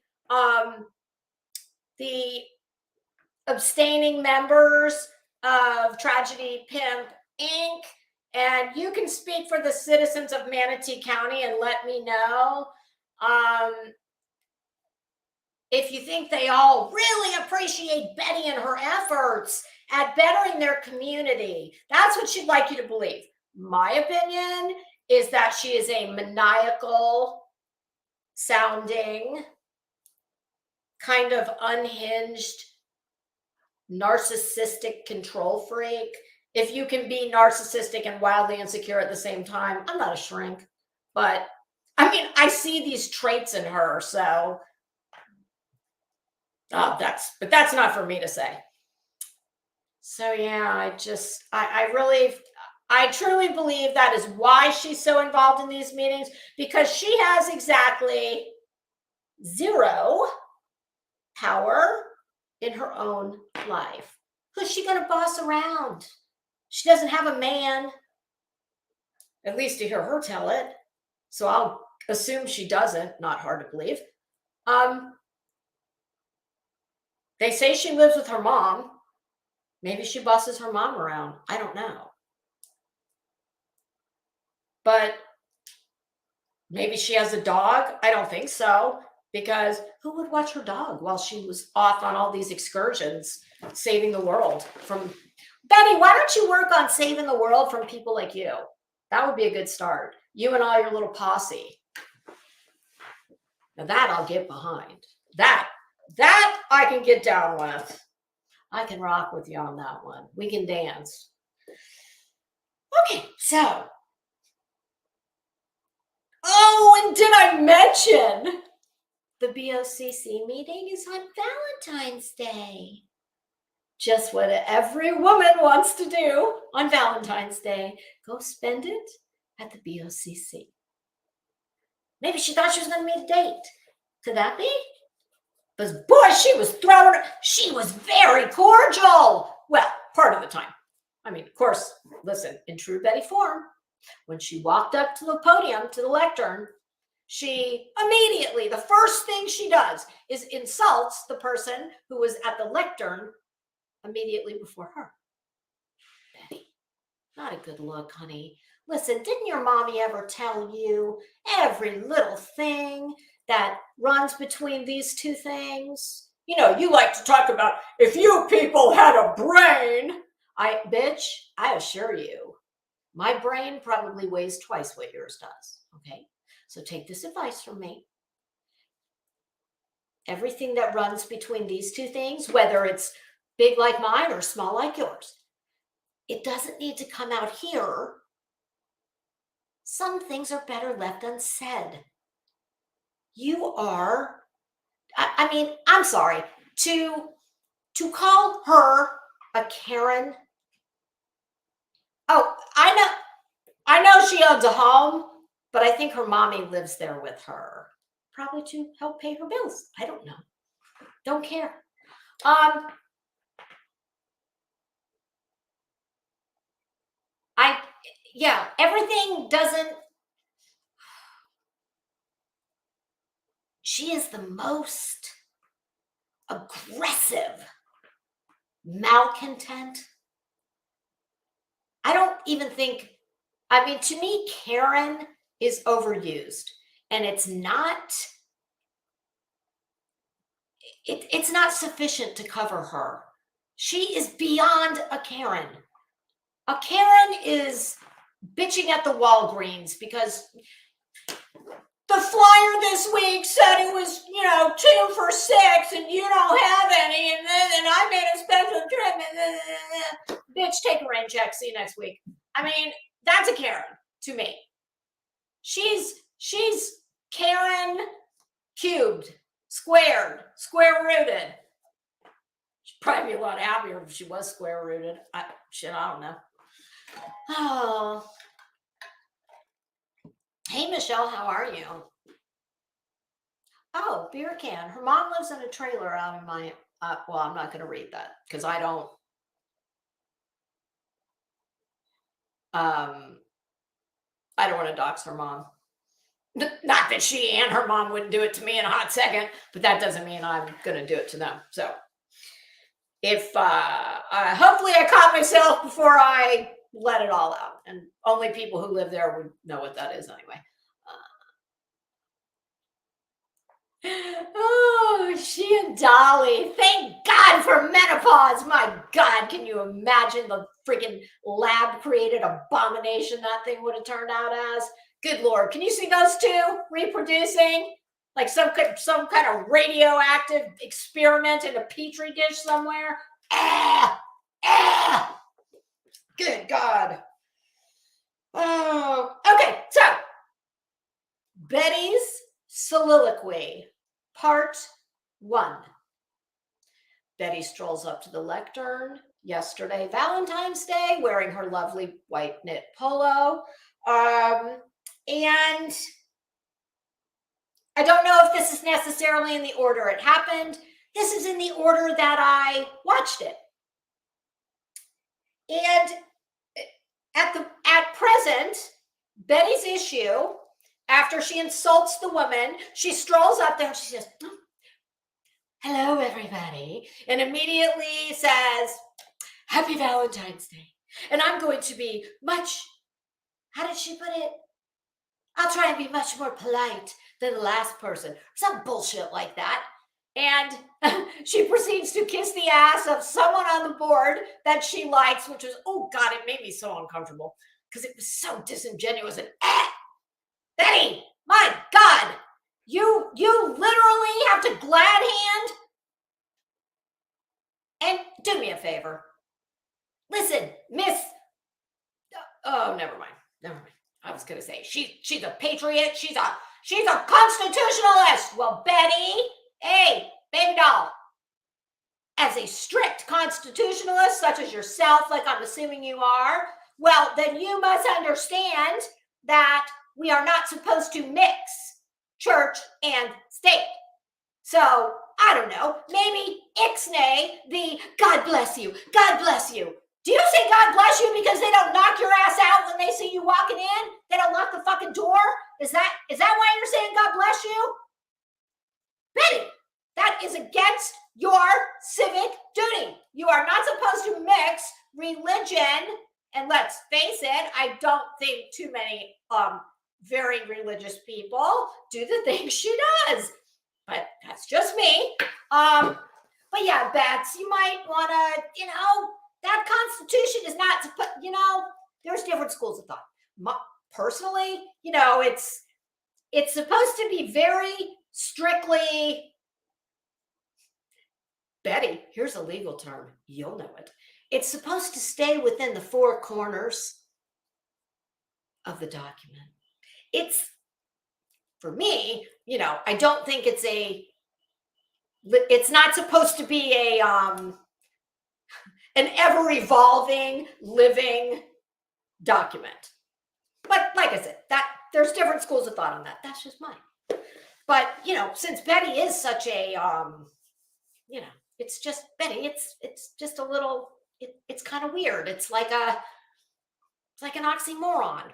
abstaining members of Tragedy Pimp Inc. And you can speak for the citizens of Manatee County and let me know if you think they all really appreciate Betty and her efforts at bettering their community. That's what she'd like you to believe. My opinion is that she is a maniacal sounding, kind of unhinged, narcissistic control freak. If you can be narcissistic and wildly insecure at the same time, I'm not a shrink, but I mean, I see these traits in her, so but that's not for me to say. So yeah, I truly believe that is why she's so involved in these meetings, because she has exactly zero power in her own life. Who's she going to boss around? She doesn't have a man, at least to hear her tell it. So I'll assume she doesn't. Not hard to believe. They say she lives with her mom. Maybe she bosses her mom around. I don't know. But maybe she has a dog. I don't think so, because who would watch her dog while she was off on all these excursions, saving the world from... Betty, why don't you work on saving the world from people like you? That would be a good start. You and all your little posse. Now that I'll get behind. That I can get down with. I can rock with you on that one. We can dance. Okay, so. Oh, and did I mention the BOCC meeting is on Valentine's Day? Just what every woman wants to do on Valentine's Day. Go spend it at the BOCC. Maybe she thought she was going to meet a date. Could that be? Because boy, she was very cordial. Well, part of the time. I mean, of course, listen, in true Betty form, when she walked up to the podium, to the lectern, she immediately, the first thing she does is insults the person who was at the lectern immediately before her. Betty, not a good look, honey. Listen, didn't your mommy ever tell you every little thing that runs between these two things? You like to talk about if you people had a brain. Bitch, I assure you, my brain probably weighs twice what yours does. Okay, so take this advice from me. Everything that runs between these two things, whether it's big like mine or small like yours, it doesn't need to come out here. Some things are better left unsaid. You are, I mean, I'm sorry, to call her a Karen. Oh, I know she owns a home, but I think her mommy lives there with her, probably to help pay her bills. I don't know. Don't care. Everything doesn't she is the most aggressive malcontent. I don't even think, I mean, to me, Karen is overused, and it's not sufficient to cover her. She is beyond a Karen. A Karen is bitching at the Walgreens because the flyer this week said it was, 2 for $6 and you don't have any, and I made a special trip. Bitch, take a rain check. See you next week. I mean, that's a Karen to me. She's Karen cubed, squared, square rooted. She'd probably be a lot happier if she was square rooted. I don't know. Oh. Hey, Michelle, how are you? Oh, beer can. Her mom lives in a trailer out in my, well, I'm not going to read that because I don't want to dox her mom. Not that she and her mom wouldn't do it to me in a hot second, but that doesn't mean I'm going to do it to them. So if, hopefully I caught myself before I let it all out, and only people who live there would know what that is anyway. Oh, she and Dolly. Thank God for menopause. My God, can you imagine the freaking lab created abomination that thing would have turned out as? Good Lord. Can you see those two reproducing? Like some kind of radioactive experiment in a petri dish somewhere? Good God. Oh, okay. So, Betty's soliloquy, part 1. Betty strolls up to the lectern yesterday, Valentine's Day, wearing her lovely white knit polo. And I don't know if this is necessarily in the order it happened. This is in the order that I watched it. And at present, Betty's issue, after she insults the woman, she strolls up there and she says, "Hello, everybody," and immediately says, "Happy Valentine's Day. And I'm going to be much," how did she put it? "I'll try and be much more polite than the last person." Some bullshit like that. And she proceeds to kiss the ass of someone on the board that she likes, which was, oh God, it made me so uncomfortable because it was so disingenuous and Betty, my God, you literally have to glad hand. And do me a favor. Listen, Miss, oh, never mind. I was going to say, she's a patriot. She's a constitutionalist. Well, Betty, hey, baby doll, as a strict constitutionalist, such as yourself, like I'm assuming you are, well, then you must understand that we are not supposed to mix church and state. So, I don't know, maybe ixnay the God bless you, God bless you. Do you say God bless you because they don't knock your ass out when they see you walking in? They don't lock the fucking door? Is that why you're saying God bless you? Betty, that is against your civic duty. You are not supposed to mix religion, and let's face it, I don't think too many very religious people do the things she does. But that's just me. But yeah, Bets, you might want to, that Constitution is not to put, there's different schools of thought. Personally, it's supposed to be very strictly, Betty, here's a legal term. You'll know it. It's supposed to stay within the 4 corners of the document. It's, for me, I don't think it's not supposed to be an ever-evolving, living document. But like I said, that there's different schools of thought on that. That's just mine. But, since Betty is such a, it's just, Betty, it's just a little, it's kind of weird. It's like an oxymoron.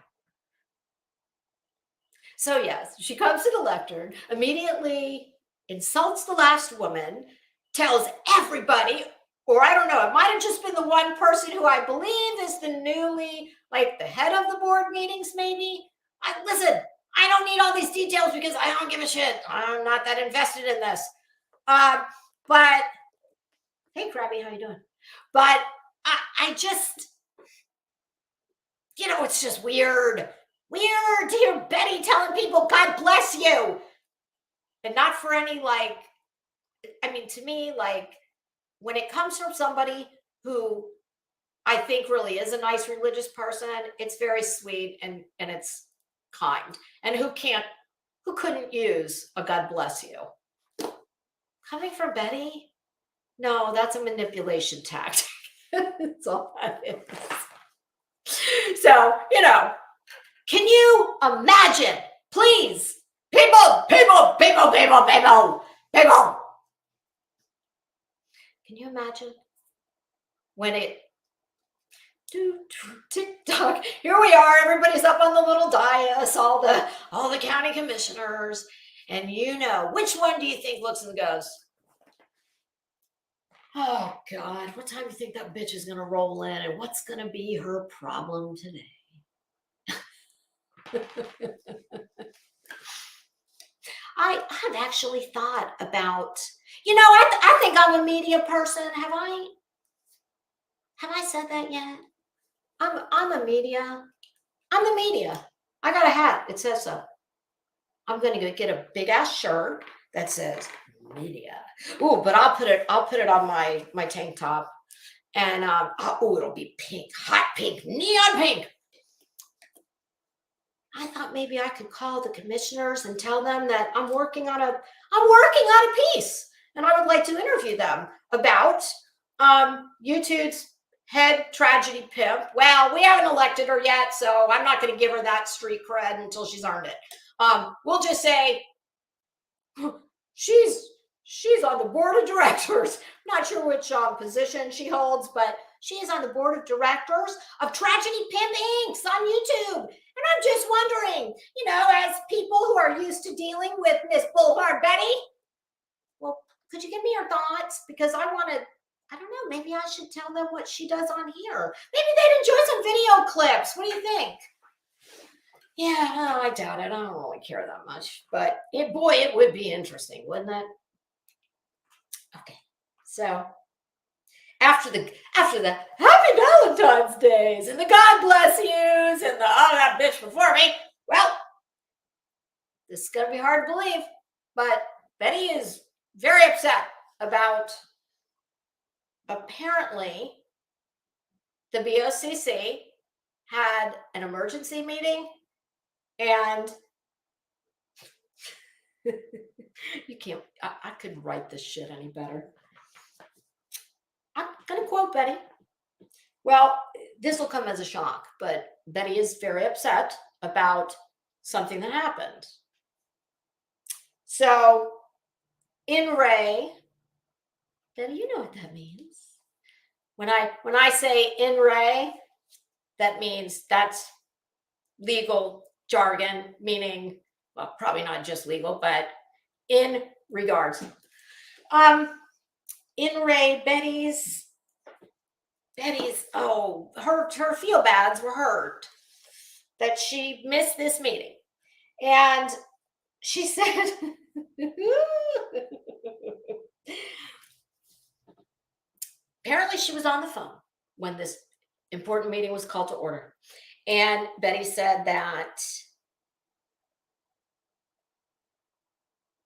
So yes, she comes to the lectern, immediately insults the last woman, tells everybody, or I don't know, it might have just been the one person who I believe is the newly, like the head of the board meetings, maybe. Listen, I don't need all these details because I don't give a shit. I'm not that invested in this. But hey, Krabby, how you doing? But I just, it's just weird. Weird to hear Betty telling people, God bless you. And not for any, to me, when it comes from somebody who I think really is a nice religious person, it's very sweet and it's kind. And who couldn't use a God bless you? Coming from Betty? No, that's a manipulation tactic. That's all that is. So, can you imagine, please, people, can you imagine when it TikTok, here we are, everybody's up on the little dais, all the county commissioners, and which one do you think looks and goes, oh God, what time do you think that bitch is gonna roll in, and what's gonna be her problem today? I have actually thought about, I think I'm a media person. Have I said that yet? I'm a media. I'm the media. I got a hat. It says so. I'm going to go get a big ass shirt that says media. Ooh, but I'll put it on my tank top, and it'll be pink, hot pink, neon pink. I thought maybe I could call the commissioners and tell them that I'm working on a piece, and I would like to interview them about YouTube's head tragedy pimp. Well, we haven't elected her yet, so I'm not going to give her that street cred until she's earned it. We'll just say she's on the board of directors. Not sure which position she holds, but she is on the board of directors of Tragedy Pimp Inc. on YouTube. And I'm just wondering, as people who are used to dealing with Miss Boulevard Betty, well, could you give me your thoughts? Because I want to, I don't know, maybe I should tell them what she does on here. Maybe they'd enjoy some video clips. What do you think? Yeah, no, I doubt it. I don't really care that much. But it would be interesting, wouldn't it? Okay. So after the Happy Valentine's Days and the God bless yous and the that bitch before me, well, this is gonna be hard to believe, but Betty is very upset about apparently the BOCC had an emergency meeting, and you can't, I couldn't write this shit any better. I'm going to quote Betty. Well, this will come as a shock, but Betty is very upset about something that happened. So, in re, Betty, you know what that means. When I say in re, that means that's legal jargon, meaning, well, probably not just legal, but in regards. In re, Betty's, her feel bads were hurt that she missed this meeting. And she said, apparently she was on the phone when this important meeting was called to order. And Betty said that,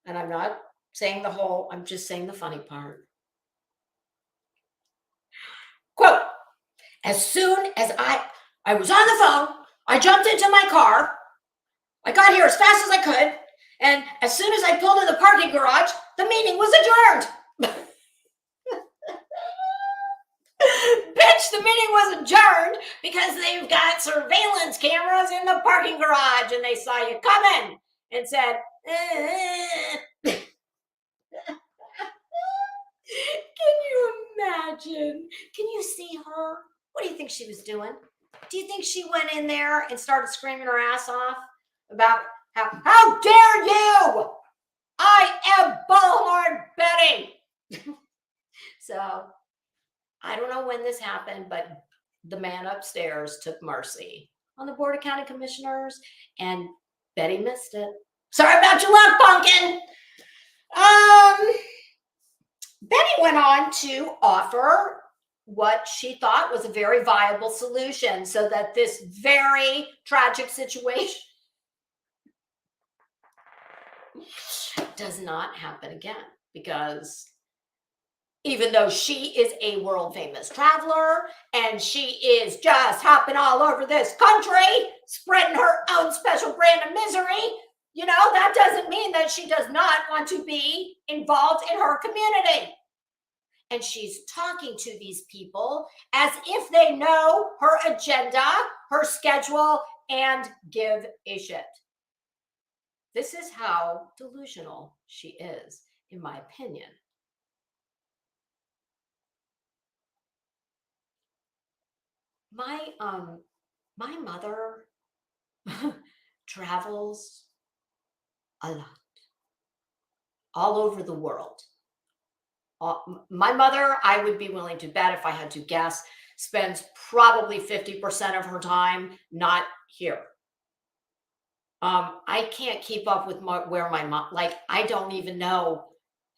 and I'm not saying the whole, I'm just saying the funny part. Quote, as soon as I was on the phone, I jumped into my car. I got here as fast as I could. And as soon as I pulled in the parking garage, the meeting was adjourned. Bitch, the meeting was adjourned because they've got surveillance cameras in the parking garage and they saw you coming and said, Can you imagine? Can you see her? What do you think she was doing? Do you think she went in there and started screaming her ass off about How dare you? I am Bullhorn Betty. So I don't know when this happened, but the man upstairs took mercy on the Board of County Commissioners, and Betty missed it. Sorry about your luck, pumpkin. Betty went on to offer what she thought was a very viable solution so that this very tragic situation does not happen again, because even though she is a world famous traveler and she is just hopping all over this country, spreading her own special brand of misery, that doesn't mean that she does not want to be involved in her community. And she's talking to these people as if they know her agenda, her schedule, and give a shit. This is how delusional she is, in my opinion. My mother travels a lot, all over the world. My mother, I would be willing to bet, if I had to guess, spends probably 50% of her time not here. I can't keep up with where my mom, I don't even know.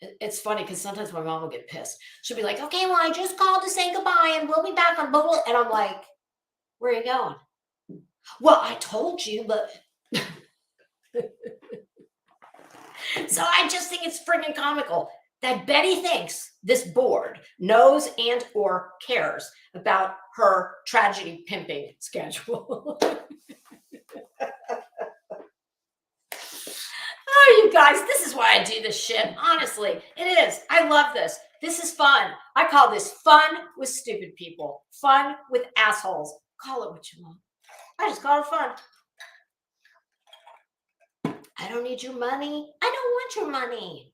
It's funny because sometimes my mom will get pissed. She'll be like, okay, well, I just called to say goodbye and we'll be back on blah, blah. And I'm like, where are you going? Well, I told you, but so I just think it's friggin' comical that Betty thinks this board knows and or cares about her tragedy pimping schedule. Oh, you guys, this is why I do this shit. Honestly, it is. I love this. This is fun. I call this fun with stupid people. Fun with assholes. Call it what you want. I just call it fun. I don't need your money. I don't want your money.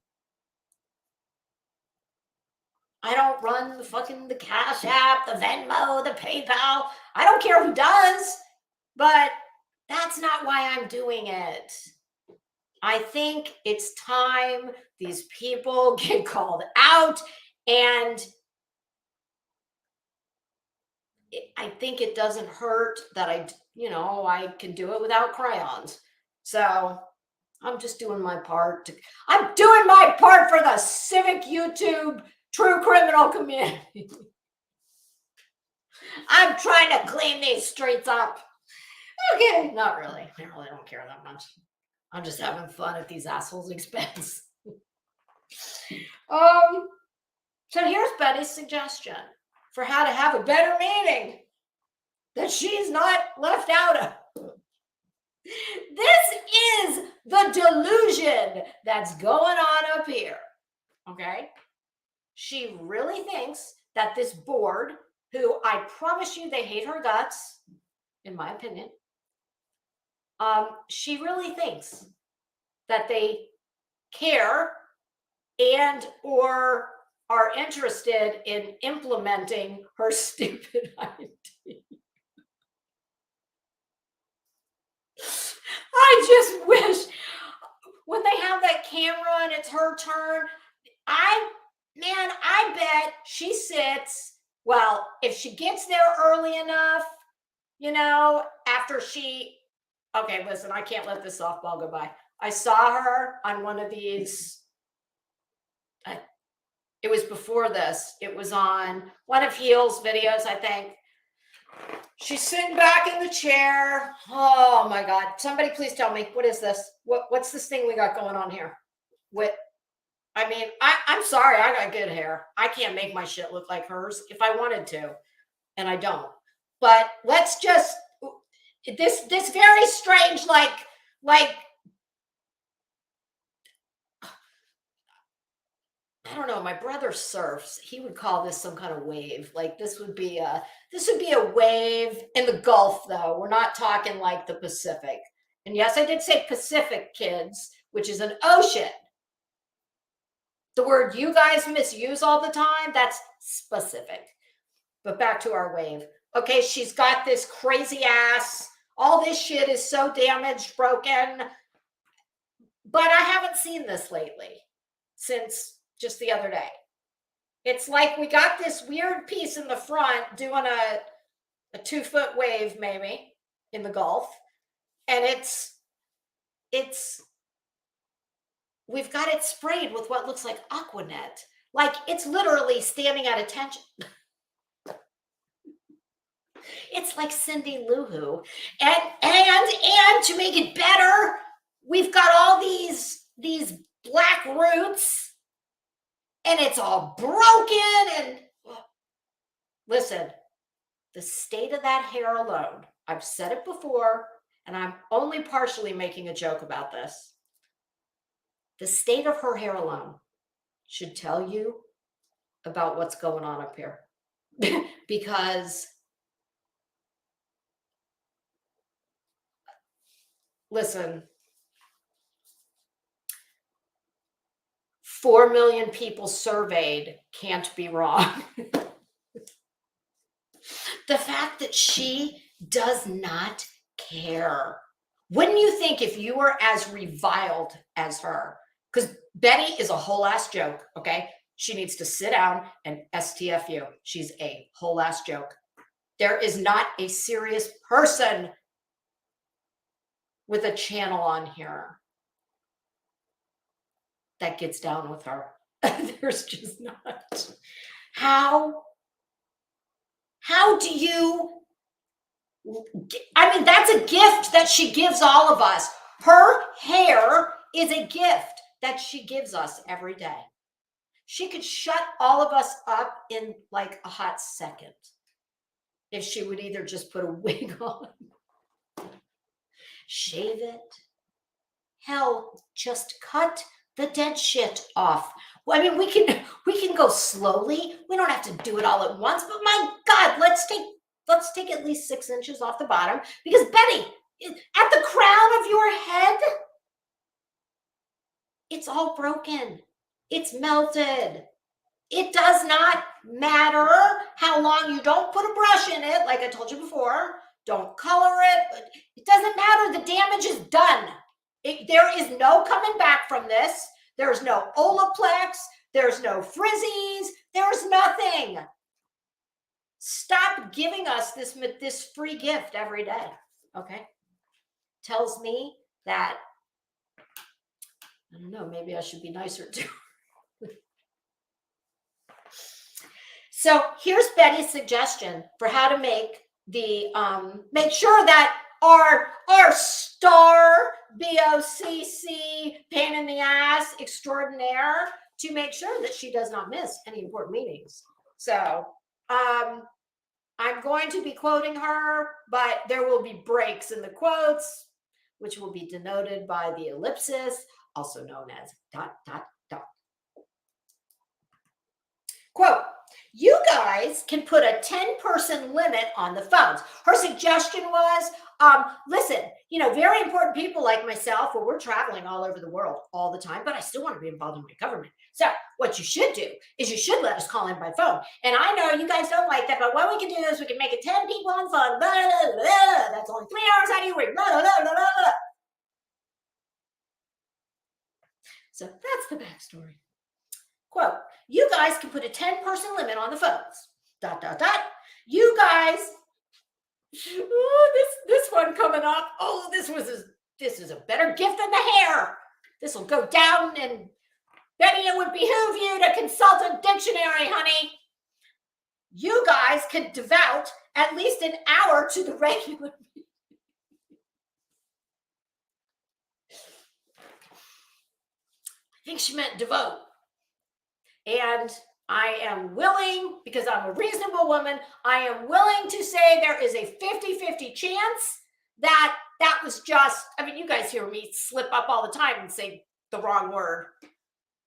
I don't run the Cash App, the Venmo, the PayPal. I don't care who does, but that's not why I'm doing it. I think it's time these people get called out, and I think it doesn't hurt that I can do it without crayons. So I'm just doing my part. I'm doing my part for the civic YouTube true criminal community. I'm trying to clean these streets up. Okay, not really. I really don't care that much. I'm just having fun at these assholes' expense. So here's Betty's suggestion for how to have a better meeting that she's not left out of. This is the delusion that's going on up here. Okay? She really thinks that this board, who I promise you they hate her guts, in my opinion, she really thinks that they care and or are interested in implementing her stupid idea. I just wish when they have that camera and it's her turn, I bet she sits, well, if she gets there early enough, after okay, listen, I can't let this softball go by. I saw her on one of these, it was before this, it was on one of Heel's videos, I think. She's sitting back in the chair. Oh my God. Somebody please tell me, what is this? What's this thing we got going on here? I'm sorry, I got good hair. I can't make my shit look like hers if I wanted to, and I don't. But let's just, this very strange, like, I don't know, my brother surfs. He would call this some kind of wave. Like this would be a wave in the Gulf, though. We're not talking like the Pacific. And yes, I did say Pacific, kids, which is an ocean. The word you guys misuse all the time, that's specific. But back to our wave. Okay, she's got this crazy ass. All this shit is so damaged, broken. But I haven't seen this lately since just the other day. It's like we got this weird piece in the front doing a 2-foot wave maybe in the Gulf. And we've got it sprayed with what looks like Aquanet. Like it's literally standing at attention. It's like Cindy Lou Who. And to make it better, we've got all these black roots and it's all broken. And listen, the state of that hair alone, I've said it before, and I'm only partially making a joke about this. The state of her hair alone should tell you about what's going on up here. Because listen, 4 million people surveyed can't be wrong. The fact that she does not care. Wouldn't you think if you were as reviled as her? Because Betty is a whole ass joke, okay? She needs to sit down and STFU. She's a whole ass joke. There is not a serious person with a channel on here that gets down with her. There's just not. How do you, I mean, that's a gift that she gives all of us. Her hair is a gift that she gives us every day. She could shut all of us up in like a hot second if she would either just put a wig on, shave it, hell, just cut the dead shit off. Well, I mean, we can go slowly. We don't have to do it all at once, but my God, let's take at least 6 inches off the bottom, because Betty, at the crown of your head, it's all broken. It's melted. It does not matter how long you don't put a brush in it, like I told you before. Don't color it. It doesn't matter. The damage is done. There is no coming back from this. There's no Olaplex. There's no frizzies. There's nothing. Stop giving us this free gift every day, okay? Tells me that, I don't know, maybe I should be nicer to her. So here's Betty's suggestion for how to make the, make sure that our star BOCC pain in the ass extraordinaire, to make sure that she does not miss any important meetings. So I'm going to be quoting her, but there will be breaks in the quotes, which will be denoted by the ellipsis, also known as ... Quote, you guys can put a 10-person limit on the phones. Her suggestion was, listen, very important people like myself, well, we're traveling all over the world all the time, but I still want to be involved in my government. So what you should do is you should let us call in by phone. And I know you guys don't like that, but what we can do is we can make it 10 people on phone. Blah, blah, blah. That's only 3 hours out of your week. Blah, blah, blah, blah, blah. So that's the backstory. Quote, you guys can put a 10-person limit on the phones. ... You guys, this one coming up. Oh, this is a better gift than the hair. This will go down, and Betty, it would behoove you to consult a dictionary, honey. You guys can devote at least an hour to the regular. I think she meant devote. And I am willing, because I'm a reasonable woman, I am willing to say there is a 50-50 chance that was just, you guys hear me slip up all the time and say the wrong word.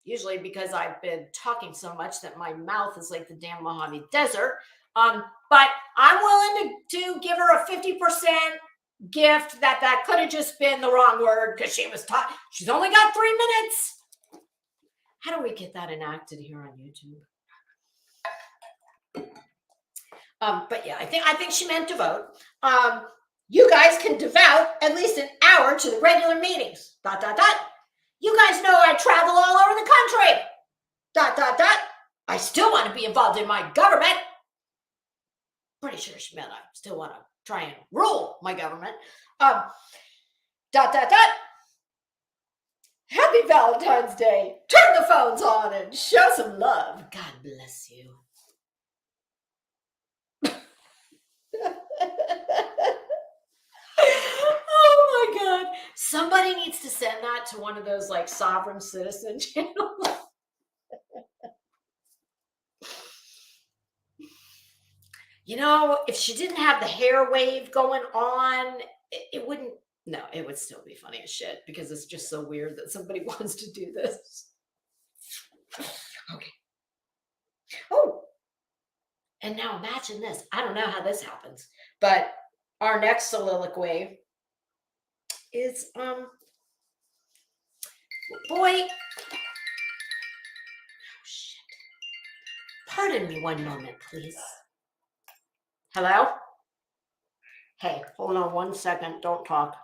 Usually because I've been talking so much that my mouth is like the damn Mojave Desert. But I'm willing to give her a 50% gift that could have just been the wrong word because she's only got 3 minutes. How do we get that enacted here on YouTube? But yeah, I think she meant devote. You guys can devote at least an hour to the regular meetings. ... You guys know I travel all over the country. ... I still want to be involved in my government. Pretty sure she meant I still want to try and rule my government. ... Happy Valentine's Day. Turn the phones on and show some love. God bless you. Oh my God. Somebody needs to send that to one of those like sovereign citizen channels. You know, if she didn't have the hair wave going on, it wouldn't. No, it would still be funny as shit because it's just so weird that somebody wants to do this. Okay. Oh, and now imagine this. I don't know how this happens, but our next soliloquy is boy. Oh shit. Pardon me one moment, please. Hello? Hey, hold on 1 second. Don't talk.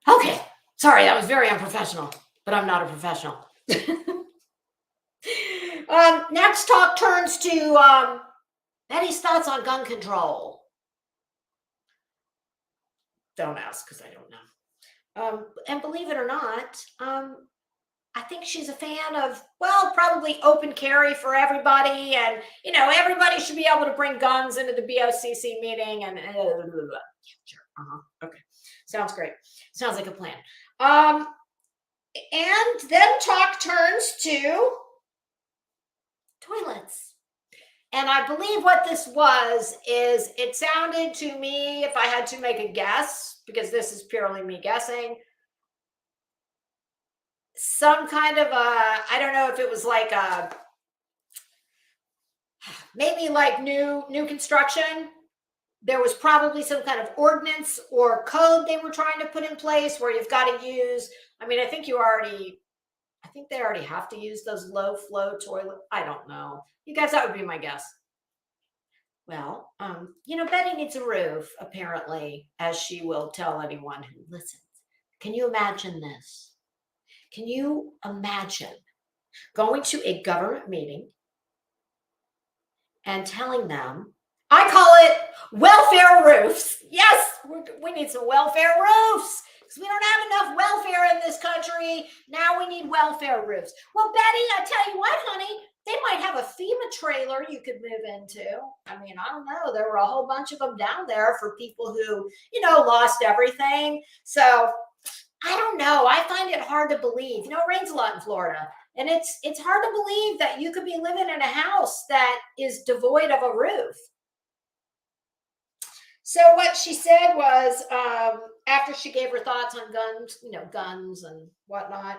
Okay. Sorry, that was very unprofessional, but I'm not a professional. Next talk turns to Betty's thoughts on gun control. Don't ask because I don't know. And believe it or not, I think she's a fan of, well, probably open carry for everybody. And, you know, everybody should be able to bring guns into the BOCC meeting. And yeah, sure. Okay. Sounds great. Sounds like a plan. And then talk turns to toilets. And I believe what this was is it sounded to me, if I had to make a guess, because this is purely me guessing, some kind of I don't know if it was like maybe like new construction. There was probably some kind of ordinance or code they were trying to put in place where you've got to use, I mean, I think they already have to use those low flow toilet. I don't know. You guys, that would be my guess. Well, you know, Betty needs a roof, apparently, as she will tell anyone who listens. Can you imagine this? Can you imagine going to a government meeting and telling them, I call it welfare roofs. Yes, we need some welfare roofs because we don't have enough welfare in this country. Now we need welfare roofs. Well, Betty, I tell you what, honey, they might have a FEMA trailer you could move into. I mean, I don't know. There were a whole bunch of them down there for people who, you know, lost everything. So I don't know. I find it hard to believe. You know, it rains a lot in Florida. And it's hard to believe that you could be living in a house that is devoid of a roof. So what she said was, after she gave her thoughts on guns, you know, guns and whatnot,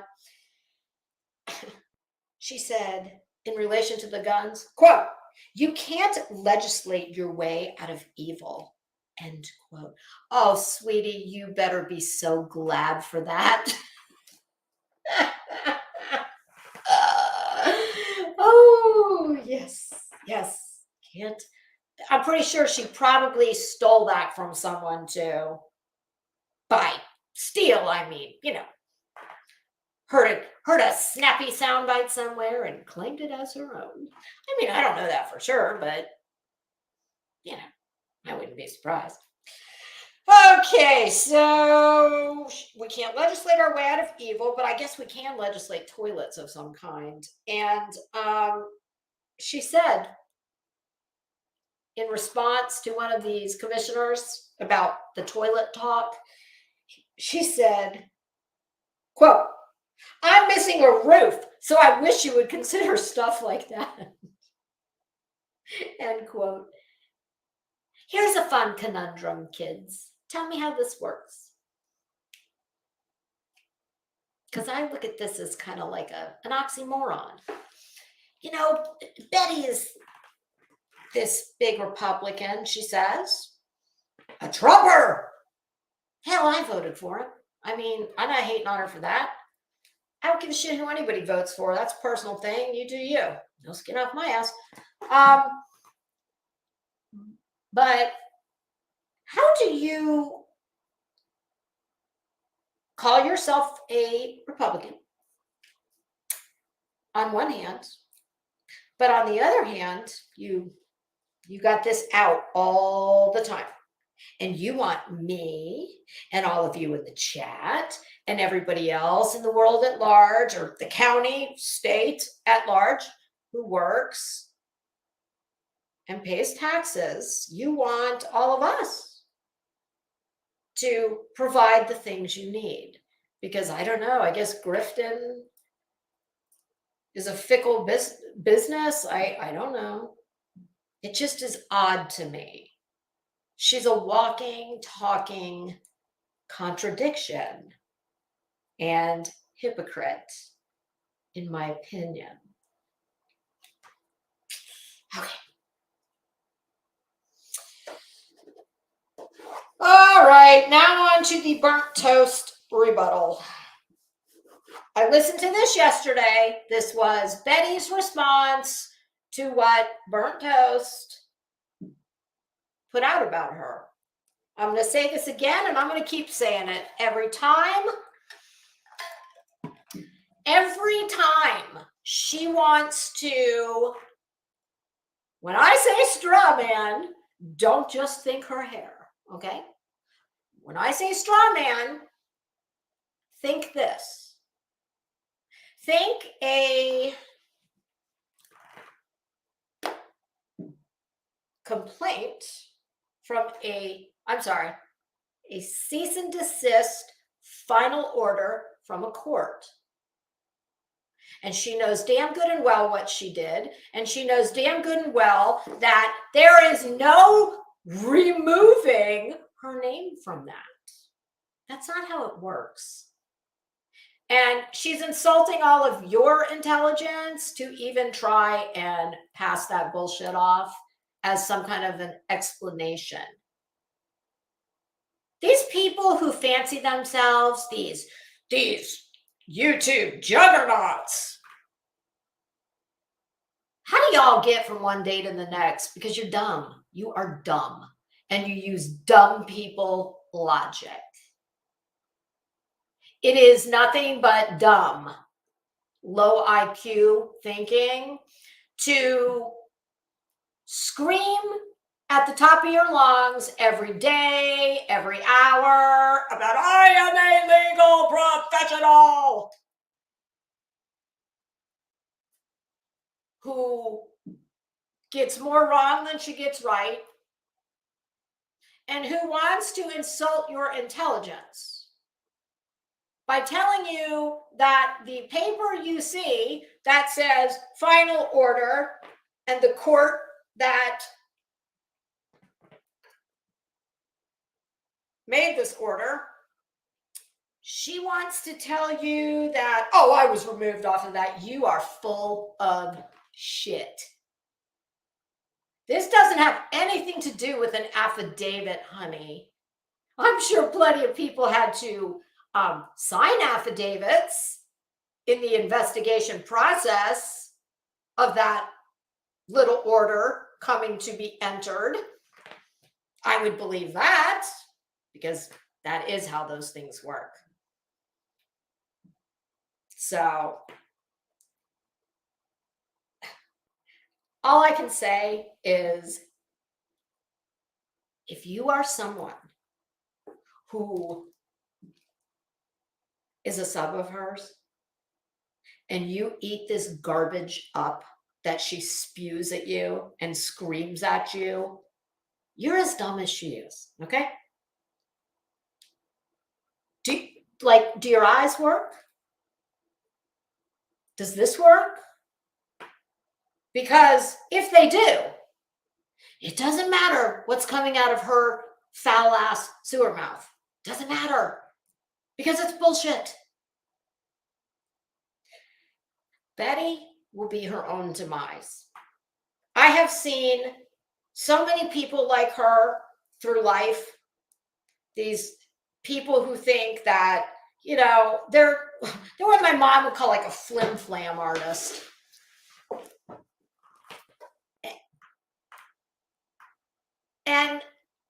she said, in relation to the guns, quote, you can't legislate your way out of evil, end quote. Oh, sweetie, you better be so glad for that. Oh, yes, can't. I'm pretty sure she probably stole that from someone too. By steal, I mean, you know, heard a snappy soundbite somewhere and claimed it as her own. I mean, I don't know that for sure, but you know, I wouldn't be surprised. Okay, so we can't legislate our way out of evil, but I guess we can legislate toilets of some kind. And she said, in response to one of these commissioners about the toilet talk, she said, quote, I'm missing a roof, so I wish you would consider stuff like that. End quote. Here's a fun conundrum, kids. Tell me how this works. because I look at this as kind of like an oxymoron. You know, Betty is this big Republican, she says. A Trumper! Hell, I voted for him. I mean, I'm not hating on her for that. I don't give a shit who anybody votes for. That's a personal thing. You do you. No skin off my ass. But how do you call yourself a Republican on one hand, but on the other hand, you got this out all the time. And you want me and all of you in the chat and everybody else in the world at large, or the county, state at large, who works and pays taxes. You want all of us to provide the things you need. Because I don't know, I guess grifting is a fickle business. I don't know. It just is odd to me. She's a walking, talking contradiction and hypocrite, in my opinion. Okay. All right, now on to the burnt toast rebuttal. I listened to this yesterday. This was Betty's response to what Burnt Toast put out about her. I'm going to say this again, and I'm going to keep saying it every time. Every time she wants to, when I say straw man, don't just think her hair, okay? When I say straw man, think this. Think a complaint from a cease and desist final order from a court. And she knows damn good and well what she did. And she knows damn good and well that there is no removing her name from that. That's not how it works. And she's insulting all of your intelligence to even try and pass that bullshit off as some kind of an explanation. These people who fancy themselves these YouTube juggernauts, how do y'all get from one day to the next? Because you're dumb. You are dumb. And you use dumb people logic. It is nothing but dumb, low IQ thinking to scream at the top of your lungs every day, every hour about I am a legal professional who gets more wrong than she gets right and who wants to insult your intelligence by telling you that the paper you see that says final order and the court that made this order, she wants to tell you that, oh, I was removed off of that. You are full of shit. This doesn't have anything to do with an affidavit, honey. I'm sure plenty of people had to sign affidavits in the investigation process of that little order coming to be entered. I would believe that, because that is how those things work. So all I can say is, if you are someone who is a sub of hers and you eat this garbage up that she spews at you and screams at you, you're as dumb as she is, okay? Do your eyes work? Does this work? Because if they do, it doesn't matter what's coming out of her foul ass sewer mouth. Doesn't matter, because it's bullshit. Betty will be her own demise. I have seen so many people like her through life. These people who think that, they're what my mom would call like a flim flam artist. And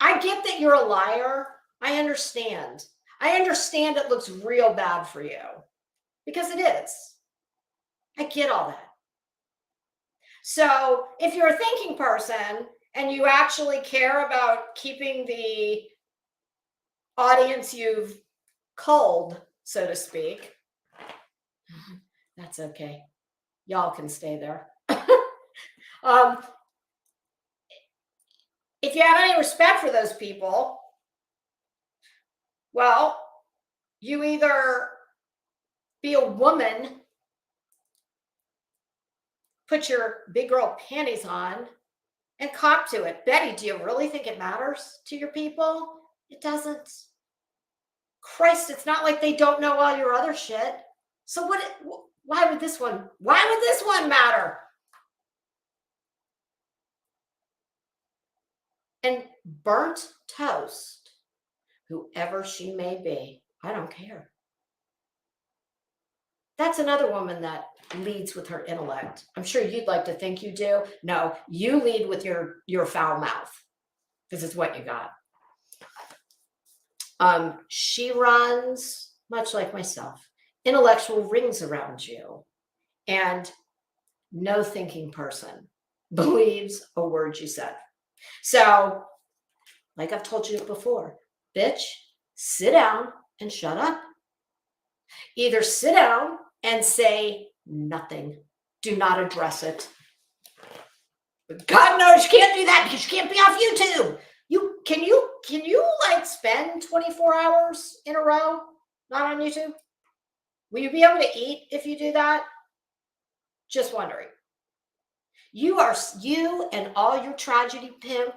I get that you're a liar. I understand. I understand it looks real bad for you because it is. I get all that. So if you're a thinking person and you actually care about keeping the audience you've culled, so to speak, that's okay. Y'all can stay there. If you have any respect for those people, well, you either be a woman, put your big girl panties on, and cop to it. Betty, do you really think it matters to your people? It doesn't. Christ, it's not like they don't know all your other shit. So why would this one matter? And burnt toast, whoever she may be, I don't care. That's another woman that leads with her intellect. I'm sure you'd like to think you do. No, you lead with your foul mouth because it's what you got. She runs, much like myself, intellectual rings around you, and no thinking person believes a word you said. So, like I've told you before, bitch, sit down and shut up. Either sit down and say nothing. Do not address it. But God knows you can't do that because you can't be off YouTube. Can you like spend 24 hours in a row not on YouTube? Will you be able to eat if you do that? Just wondering. You and all your tragedy pimp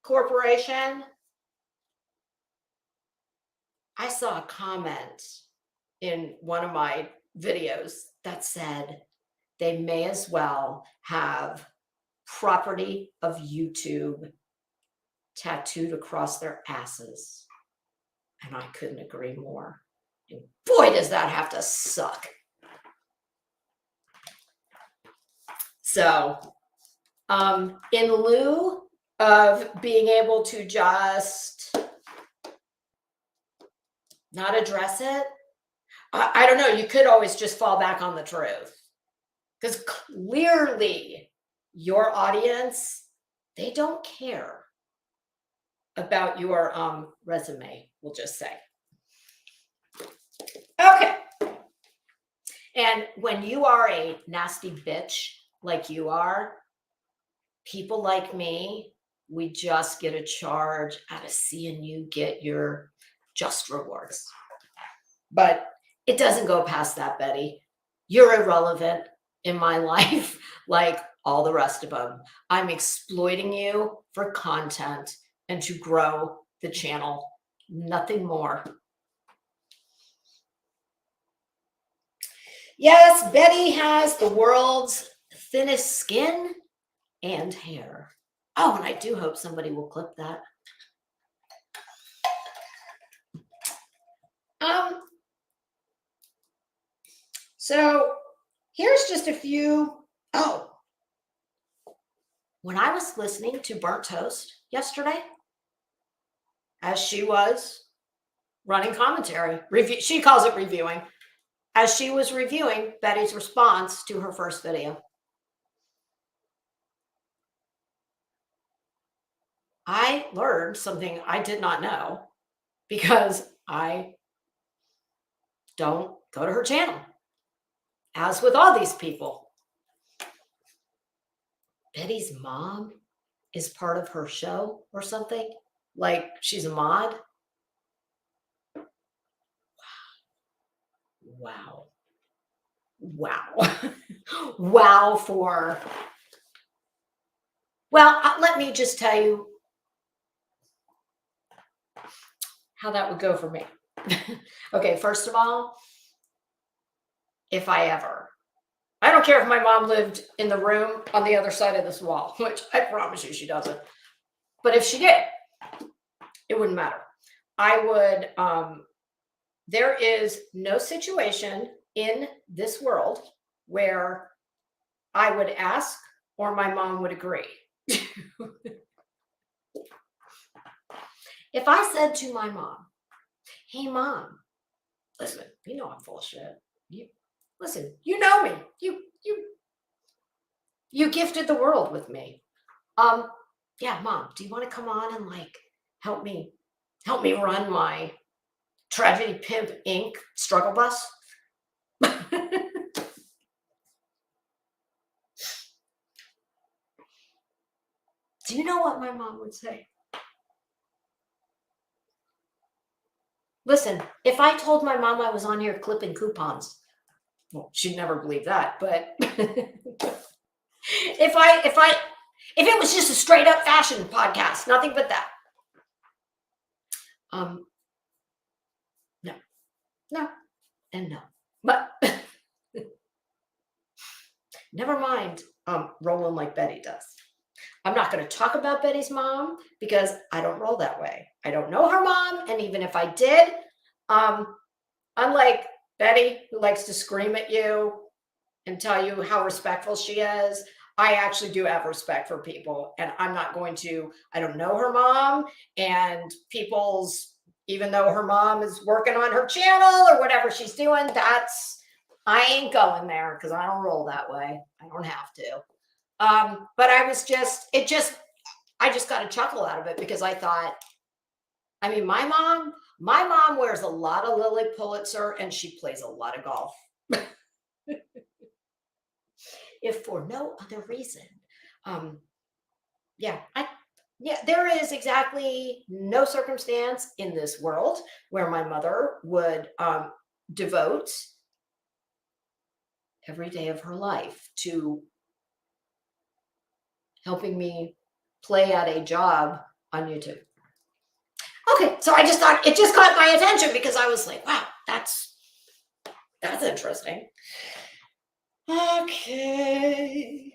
corporation. I saw a comment in one of my videos that said they may as well have property of YouTube tattooed across their asses. And I couldn't agree more. And boy, does that have to suck. So, in lieu of being able to just not address it, I don't know, you could always just fall back on the truth. Because clearly your audience, they don't care about your resume, we'll just say. Okay. And when you are a nasty bitch like you are, people like me, we just get a charge out of seeing you get your just rewards. But it doesn't go past that, Betty. You're irrelevant in my life like all the rest of them. I'm exploiting you for content and to grow the channel. Nothing more. Yes, Betty has the world's thinnest skin and hair. Oh, and I do hope somebody will clip that. So here's just a few. Oh, when I was listening to Burnt Toast yesterday, as she was running commentary, she calls it reviewing, as she was reviewing Betty's response to her first video, I learned something I did not know because I don't go to her channel. As with all these people, Betty's mom is part of her show or something, like she's a mod. Wow. Wow for, well, let me just tell you how that would go for me. Okay, first of all, if I ever I don't care if my mom lived in the room on the other side of this wall, which I promise you she doesn't. But if she did, it wouldn't matter. I would, there is no situation in this world where I would ask or my mom would agree. If I said to my mom, hey, mom, listen, you know I'm full of shit. Listen, you know me. You gifted the world with me. Yeah, mom, do you want to come on and like help me run my Tragedy Pimp Inc. struggle bus? Do you know what my mom would say? Listen, if I told my mom I was on here clipping coupons, well, she'd never believe that, but if it was just a straight up fashion podcast, nothing but that. No, and no. But never mind rolling like Betty does. I'm not going to talk about Betty's mom because I don't roll that way. I don't know her mom, and even if I did, unlike Betty, who likes to scream at you and tell you how respectful she is, I actually do have respect for people, and I'm not going to. I don't know her mom, and even though her mom is working on her channel or whatever she's doing, I ain't going there because I don't roll that way. I don't have to. But I just got a chuckle out of it because I thought, I mean, my mom wears a lot of Lily Pulitzer and she plays a lot of golf. If for no other reason. There is exactly no circumstance in this world where my mother would devote every day of her life to helping me play at a job on YouTube. Okay, so I just thought it just caught my attention because I was like, wow, that's interesting. Okay.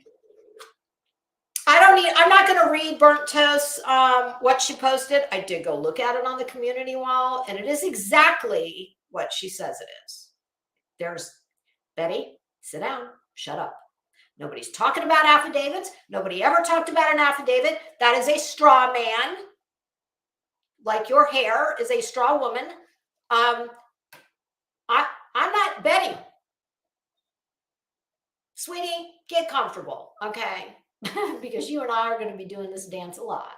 I'm not going to read Burnt Toast's what she posted. I did go look at it on the community wall, and it is exactly what she says it is. There's Betty, sit down, shut up. Nobody's talking about affidavits. Nobody ever talked about an affidavit. That is a straw man. Like your hair is a straw woman. I'm not Betty. Sweetie, get comfortable, okay? Because you and I are going to be doing this dance a lot.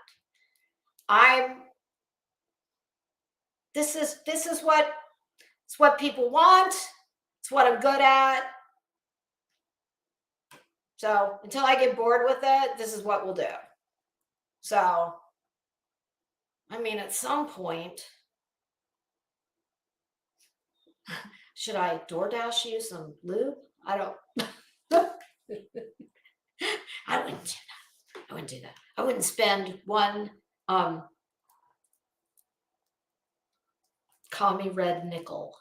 This is what people want. It's what I'm good at. So until I get bored with it, this is what we'll do. So, I mean, at some point, should I DoorDash you some lube? I don't. I wouldn't do that. I wouldn't spend one commie red nickel.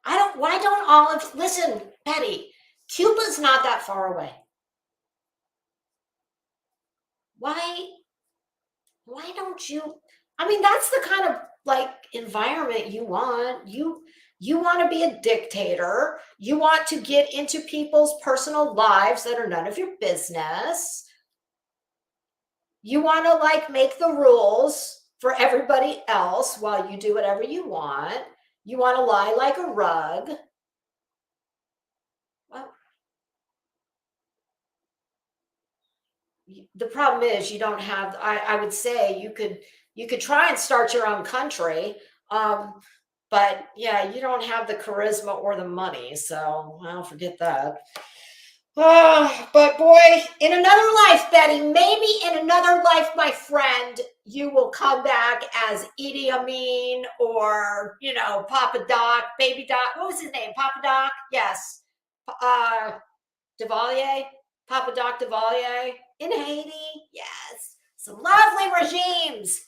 Why don't olives listen, Betty? Cuba's not that far away. Why don't you? I mean, that's the kind of like environment you want. You want to be a dictator. You want to get into people's personal lives that are none of your business. You want to like make the rules for everybody else while you do whatever you want. You want to lie like a rug. Well, the problem is you don't have, I would say you could try and start your own country. But yeah, you don't have the charisma or the money. So I'll forget that. But boy, in another life, Betty, maybe in another life, my friend, you will come back as Idi Amin or, Papa Doc, Baby Doc. What was his name? Papa Doc? Yes. Duvalier? Papa Doc Duvalier in Haiti? Yes. Some lovely regimes.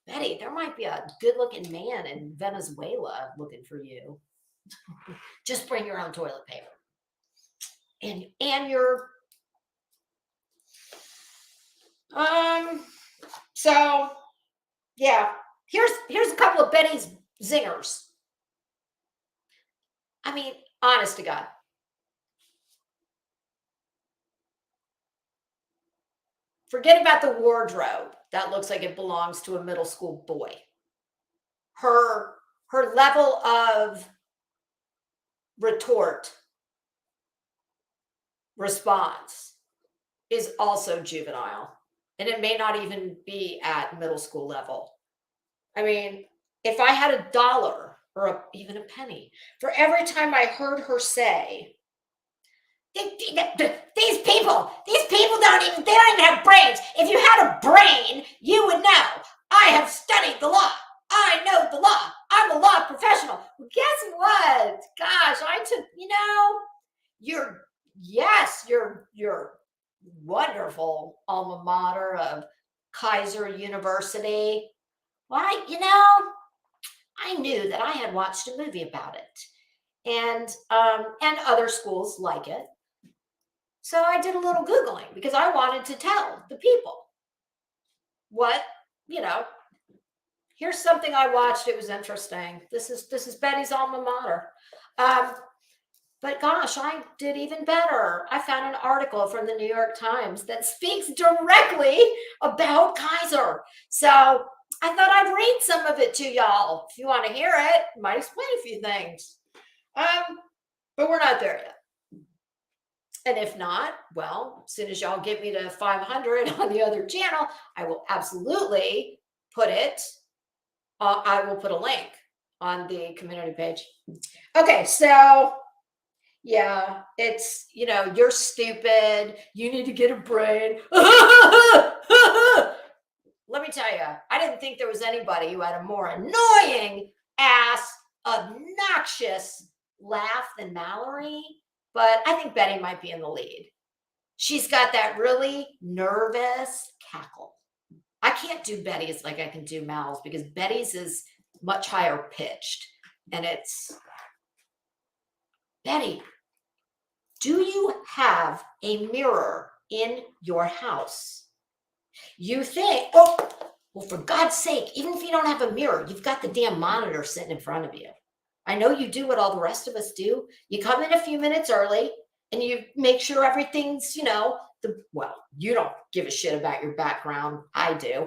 Betty, there might be a good-looking man in Venezuela looking for you. Just bring your own toilet paper. And your so yeah, here's a couple of Betty's zingers. I mean, honest to God. Forget about the wardrobe. That looks like it belongs to a middle school boy. Her level of retort response is also juvenile. And it may not even be at middle school level. I mean, if I had $1 or even a penny for every time I heard her say, these people they don't even have brains. If you had a brain, you would know. I have studied the law. I know the law. I'm a law professional. Well, guess what? Gosh, I took, your wonderful alma mater of Kaiser University. Well, I knew that I had watched a movie about it, and other schools like it. So I did a little Googling because I wanted to tell the people what, here's something I watched. It was interesting. This is Betty's alma mater. But gosh, I did even better. I found an article from the New York Times that speaks directly about Kaiser. So I thought I'd read some of it to y'all. If you want to hear it, might explain a few things. But we're not there yet. And if not, well, as soon as y'all get me to 500 on the other channel, I will absolutely put it. I will put a link on the community page. Okay, so yeah, it's, you're stupid. You need to get a brain. Let me tell you, I didn't think there was anybody who had a more annoying ass, obnoxious laugh than Mallory. But I think Betty might be in the lead. She's got that really nervous cackle. I can't do Betty's like I can do Mal's because Betty's is much higher pitched. And it's, Betty, do you have a mirror in your house? You think, well, for God's sake, even if you don't have a mirror, you've got the damn monitor sitting in front of you. I know you do what all the rest of us do. You come in a few minutes early and you make sure everything's, you don't give a shit about your background. I do.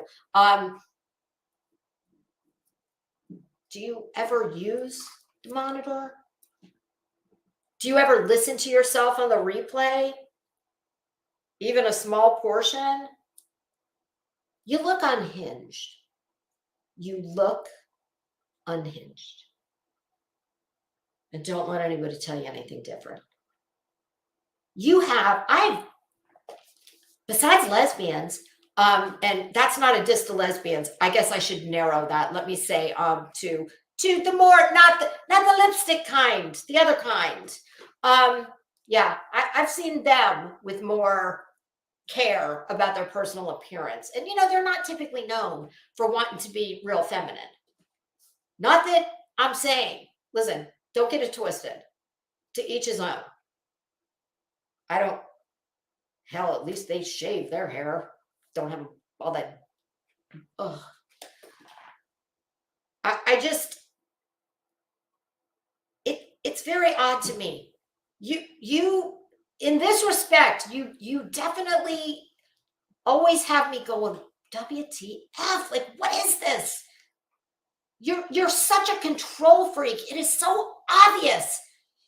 Do you ever use the monitor? Do you ever listen to yourself on the replay? Even a small portion? You look unhinged. You look unhinged. And don't let anybody tell you anything different. Besides lesbians, and that's not a diss to lesbians. I guess I should narrow that. Let me say to the more, not the lipstick kind, the other kind. Yeah, I've seen them with more care about their personal appearance. And, they're not typically known for wanting to be real feminine. Not that I'm saying, listen, don't get it twisted. To each his own. Hell, at least they shave their hair. Don't have all that. Ugh. It's very odd to me. You, in this respect, you definitely always have me going, WTF? Like, what is this? You're such a control freak. It is so obvious.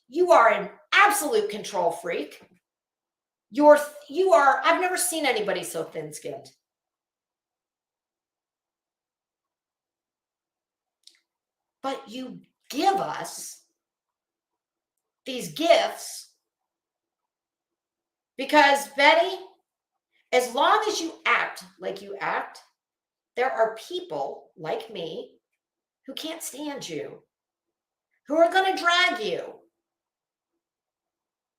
You are an absolute control freak. You are, I've never seen anybody so thin-skinned. But you give us these gifts because, Betty, as long as you act like you act, there are people like me who can't stand you, who are going to drag you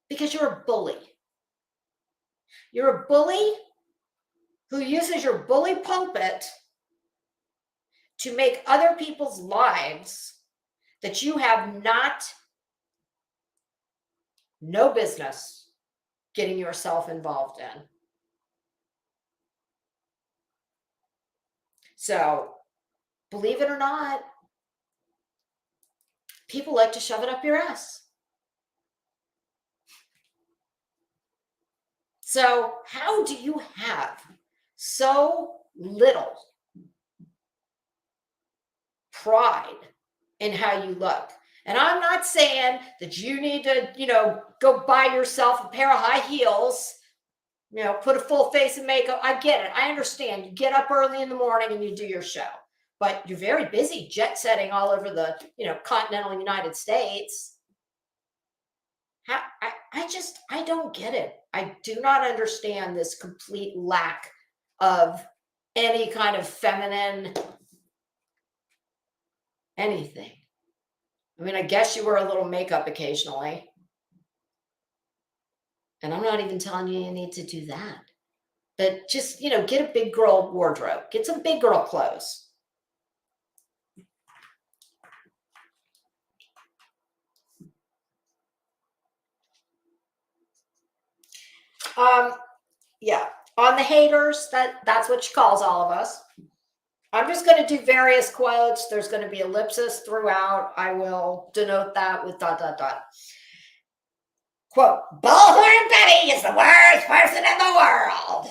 because you're a bully. You're a bully who uses your bully pulpit to make other people's lives that you have not no business getting yourself involved in. So, believe it or not, people like to shove it up your ass. So, how do you have so little pride in how you look? And I'm not saying that you need to, go buy yourself a pair of high heels, put a full face of makeup. I get it. I understand. You get up early in the morning and you do your show, but you're very busy jet setting all over the, continental United States. I don't get it. I do not understand this complete lack of any kind of feminine anything. I mean, I guess you wear a little makeup occasionally. And I'm not even telling you need to do that. But just, get a big girl wardrobe. Get some big girl clothes. Yeah. On the haters, that's what she calls all of us. I'm just going to do various quotes. There's going to be ellipsis throughout. I will denote that with ... Quote, Bullhorn Betty is the worst person in the world. ...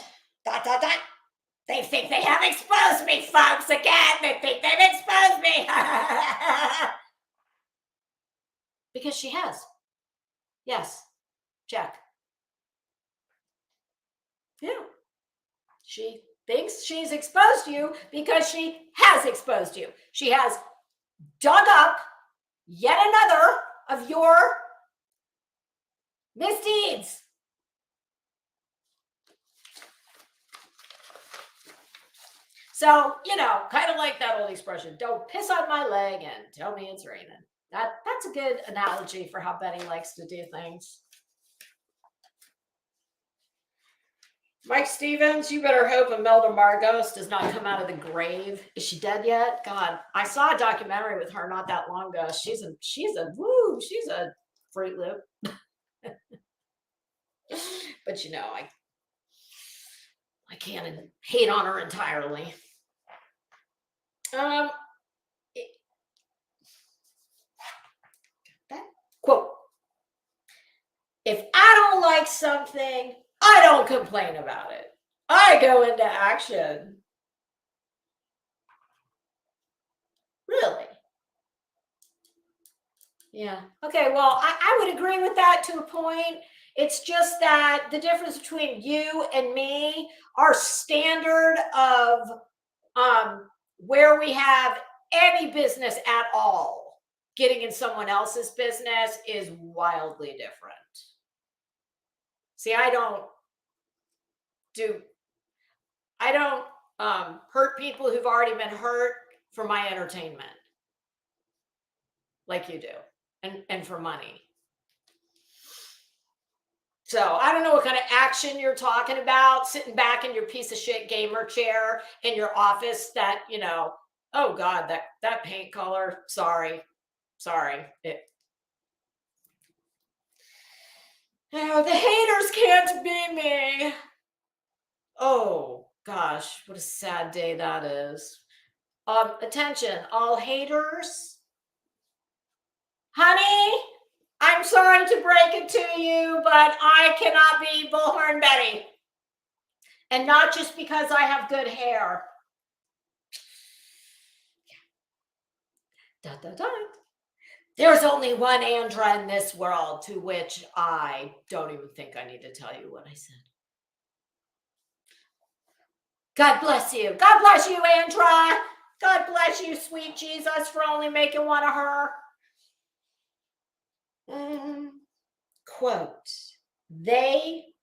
They think they have exposed me, folks, again. They think they've exposed me. Because she has. Yes. Check. Yeah. She thinks she's exposed you because she has exposed you. She has dug up yet another of your misdeeds. So, kind of like that old expression, don't piss on my leg and tell me it's raining. That's a good analogy for how Betty likes to do things. Mike Stevens, you better hope Imelda Margos does not come out of the grave. Is she dead yet? God, I saw a documentary with her not that long ago. She's a Fruit Loop. But I can't hate on her entirely. Quote, if I don't like something, I don't complain about it. I go into action. Really? Yeah. Okay, well, I would agree with that to a point. It's just that the difference between you and me, our standard of where we have any business at all, getting in someone else's business is wildly different. See, I don't hurt people who've already been hurt for my entertainment like you do, and for money. So I don't know what kind of action you're talking about, sitting back in your piece of shit gamer chair in your office that, oh God, that paint color, sorry. The haters can't be me. Oh gosh, what a sad day that is. Attention, all haters. Honey, I'm sorry to break it to you, but I cannot be Bullhorn Betty. And not just because I have good hair. ... There's only one Andra in this world, to which I don't even think I need to tell you what I said. God bless you. God bless you, Andra. God bless you, sweet Jesus, for only making one of her. Quote, they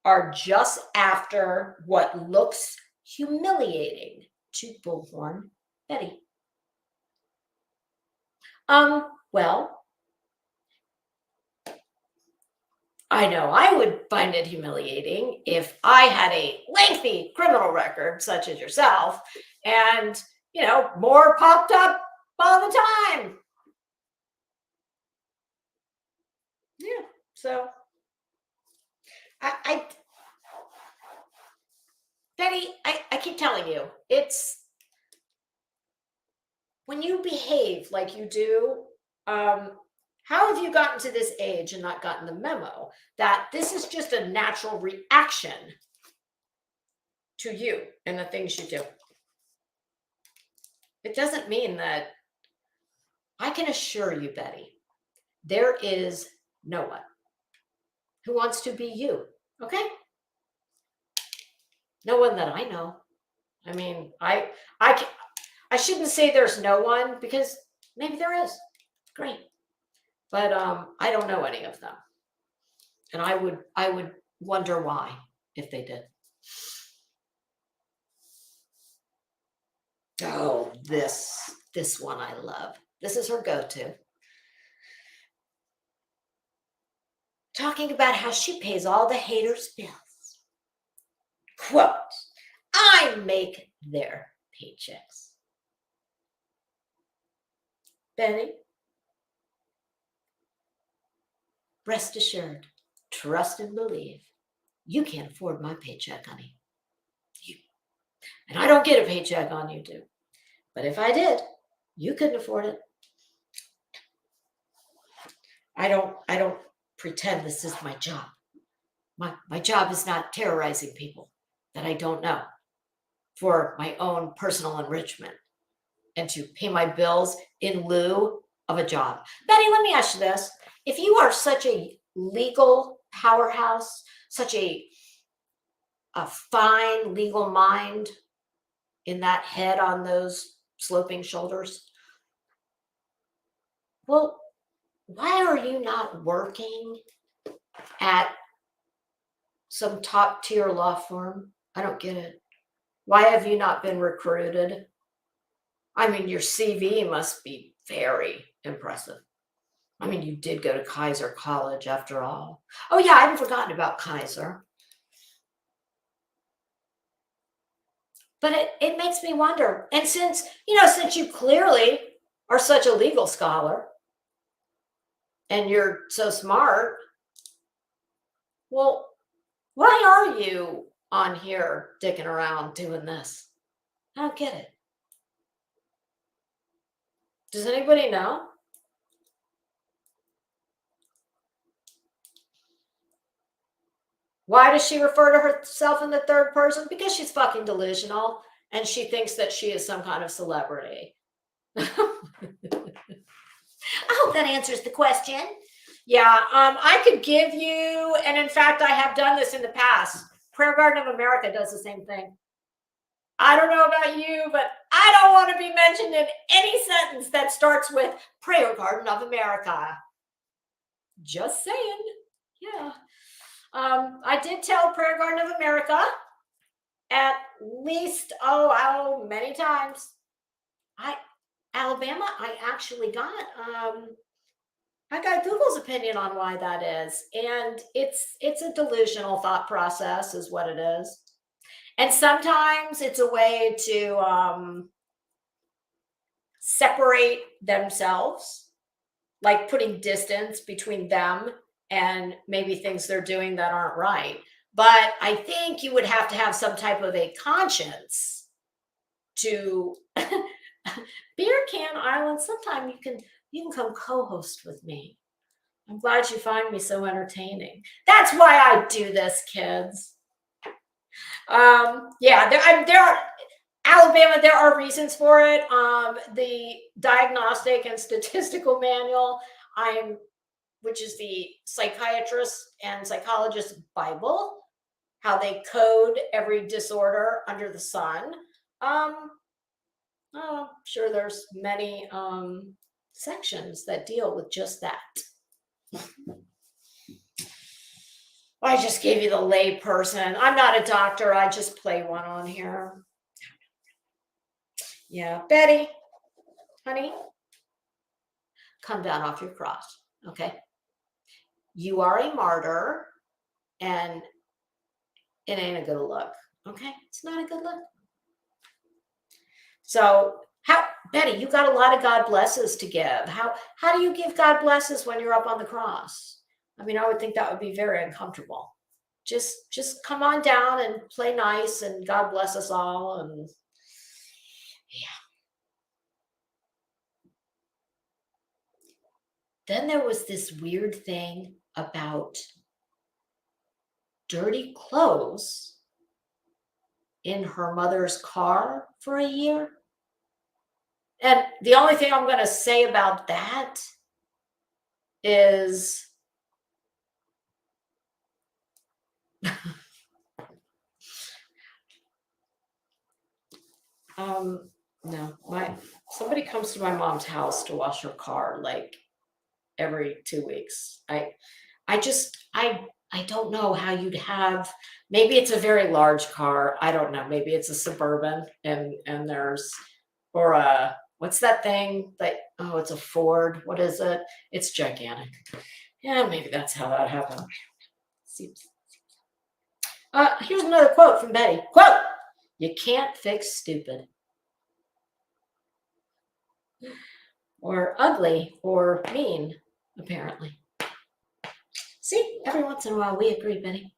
are just after what looks humiliating to Bullhorn Betty. Well, I know I would find it humiliating if I had a lengthy criminal record such as yourself and, more popped up all the time. Yeah. So I Betty, I keep telling you, it's when you behave like you do, how have you gotten to this age and not gotten the memo that this is just a natural reaction to you and the things you do? It doesn't mean that I can assure you, Betty, there is no one who wants to be you. Okay? No one that I know. I mean, I shouldn't say there's no one because maybe there is. Great. But I don't know any of them. And I would wonder why if they did. Oh, this one I love. This is her go-to. Talking about how she pays all the haters' bills. Quote, I make their paychecks. Betty, rest assured, trust and believe, you can't afford my paycheck, honey. And I don't get a paycheck on you, too. But if I did, you couldn't afford it. I don't pretend this is my job. My job is not terrorizing people that I don't know for my own personal enrichment and to pay my bills in lieu of a job. Betty, let me ask you this. If you are such a legal powerhouse, such a fine legal mind in that head on those sloping shoulders, well, why are you not working at some top tier law firm? I don't get it. Why have you not been recruited? I mean, your CV must be very impressive. I mean, you did go to Kaiser College after all. Oh, yeah, I haven't forgotten about Kaiser. But it makes me wonder. And since you clearly are such a legal scholar and you're so smart, well, why are you on here dicking around doing this? I don't get it. Does anybody know? Why does she refer to herself in the third person? Because she's fucking delusional and she thinks that she is some kind of celebrity. I hope that answers the question. Yeah, I could give you, and in fact, I have done this in the past. Prayer Garden of America does the same thing. I don't know about you, but I don't want to be mentioned in any sentence that starts with Prayer Garden of America. Just saying. Yeah. I did tell Prayer Garden of America at least, many times. Alabama, I actually got Google's opinion on why that is. And it's a delusional thought process is what it is. And sometimes it's a way to separate themselves, like putting distance between them and maybe things they're doing that aren't right. But I think you would have to have some type of a conscience to Beer Can Island. Sometime you can come co-host with me. I'm glad you find me so entertaining. That's why I do this, kids. There are Alabama, there are reasons for it. The Diagnostic and Statistical Manual, which is the psychiatrist and psychologist Bible, how they code every disorder under the sun. I'm sure there's many sections that deal with just that. I just gave you the lay person. I'm not a doctor. I just play one on here. Yeah, Betty, honey, come down off your cross, okay? You are a martyr, and it ain't a good look, okay? It's not a good look. So, Betty, you got a lot of God blesses to give. How do you give God blesses when you're up on the cross? I mean, I would think that would be very uncomfortable. just come on down and play nice, and God bless us all. And yeah. Then there was this weird thing about dirty clothes in her mother's car for a year. And the only thing I'm going to say about that is no, somebody comes to my mom's house to wash her car like every 2 weeks. I don't know how you'd have, maybe it's a very large car. I don't know. Maybe it's a Suburban and there's, or a, what's that thing that, oh, it's a Ford. What is it? It's gigantic. Yeah, maybe that's how that happened. Seems. Here's another quote from Betty. Quote, "You can't fix stupid." Or ugly or mean, apparently. See, every once in a while we agree, Betty.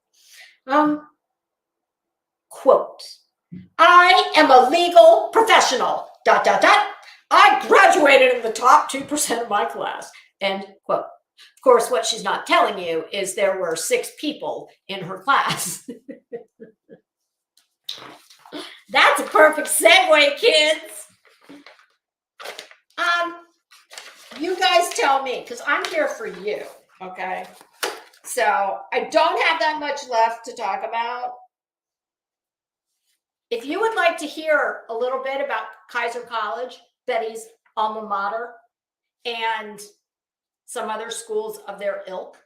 Quote, "I am a legal professional, ... I graduated in the top 2% of my class." End quote. Of course, what she's not telling you is there were 6 people in her class. That's a perfect segue, kids. You guys tell me, because I'm here for you, okay? So I don't have that much left to talk about. If you would like to hear a little bit about Kaiser College, Betty's alma mater, and some other schools of their ilk,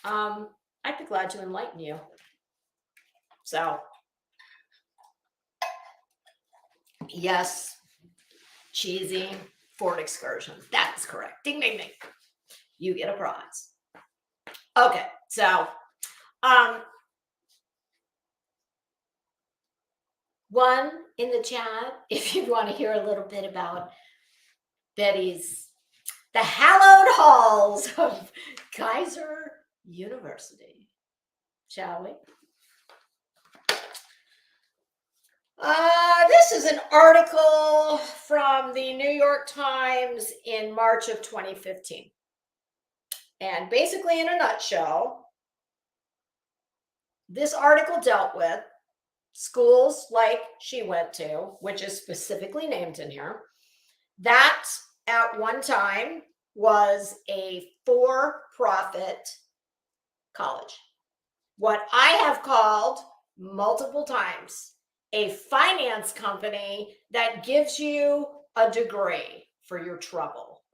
I'd be glad to enlighten you. So, yes, cheesy Ford Excursion. That is correct. Ding, ding, ding. You get a prize. Okay, so, one in the chat, if you want to hear a little bit about Betty's, the hallowed halls of Kaiser University, shall we? This is an article from the New York Times in March of 2015. And basically, in a nutshell, this article dealt with schools like she went to, which is specifically named in here, that at one time was a for-profit college. What I have called multiple times a finance company that gives you a degree for your trouble,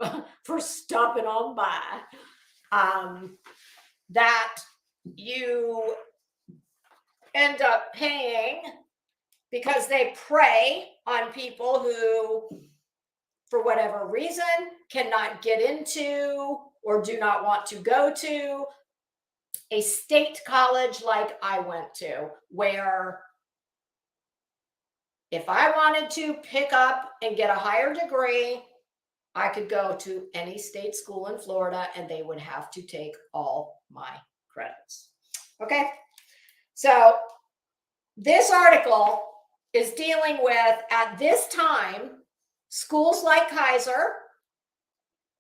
for stopping on by, that you end up paying because they prey on people who, for whatever reason, cannot get into or do not want to go to a state college like I went to, where if I wanted to pick up and get a higher degree, I could go to any state school in Florida and they would have to take all my credits. Okay, so this article is dealing with, at this time, schools like Kaiser.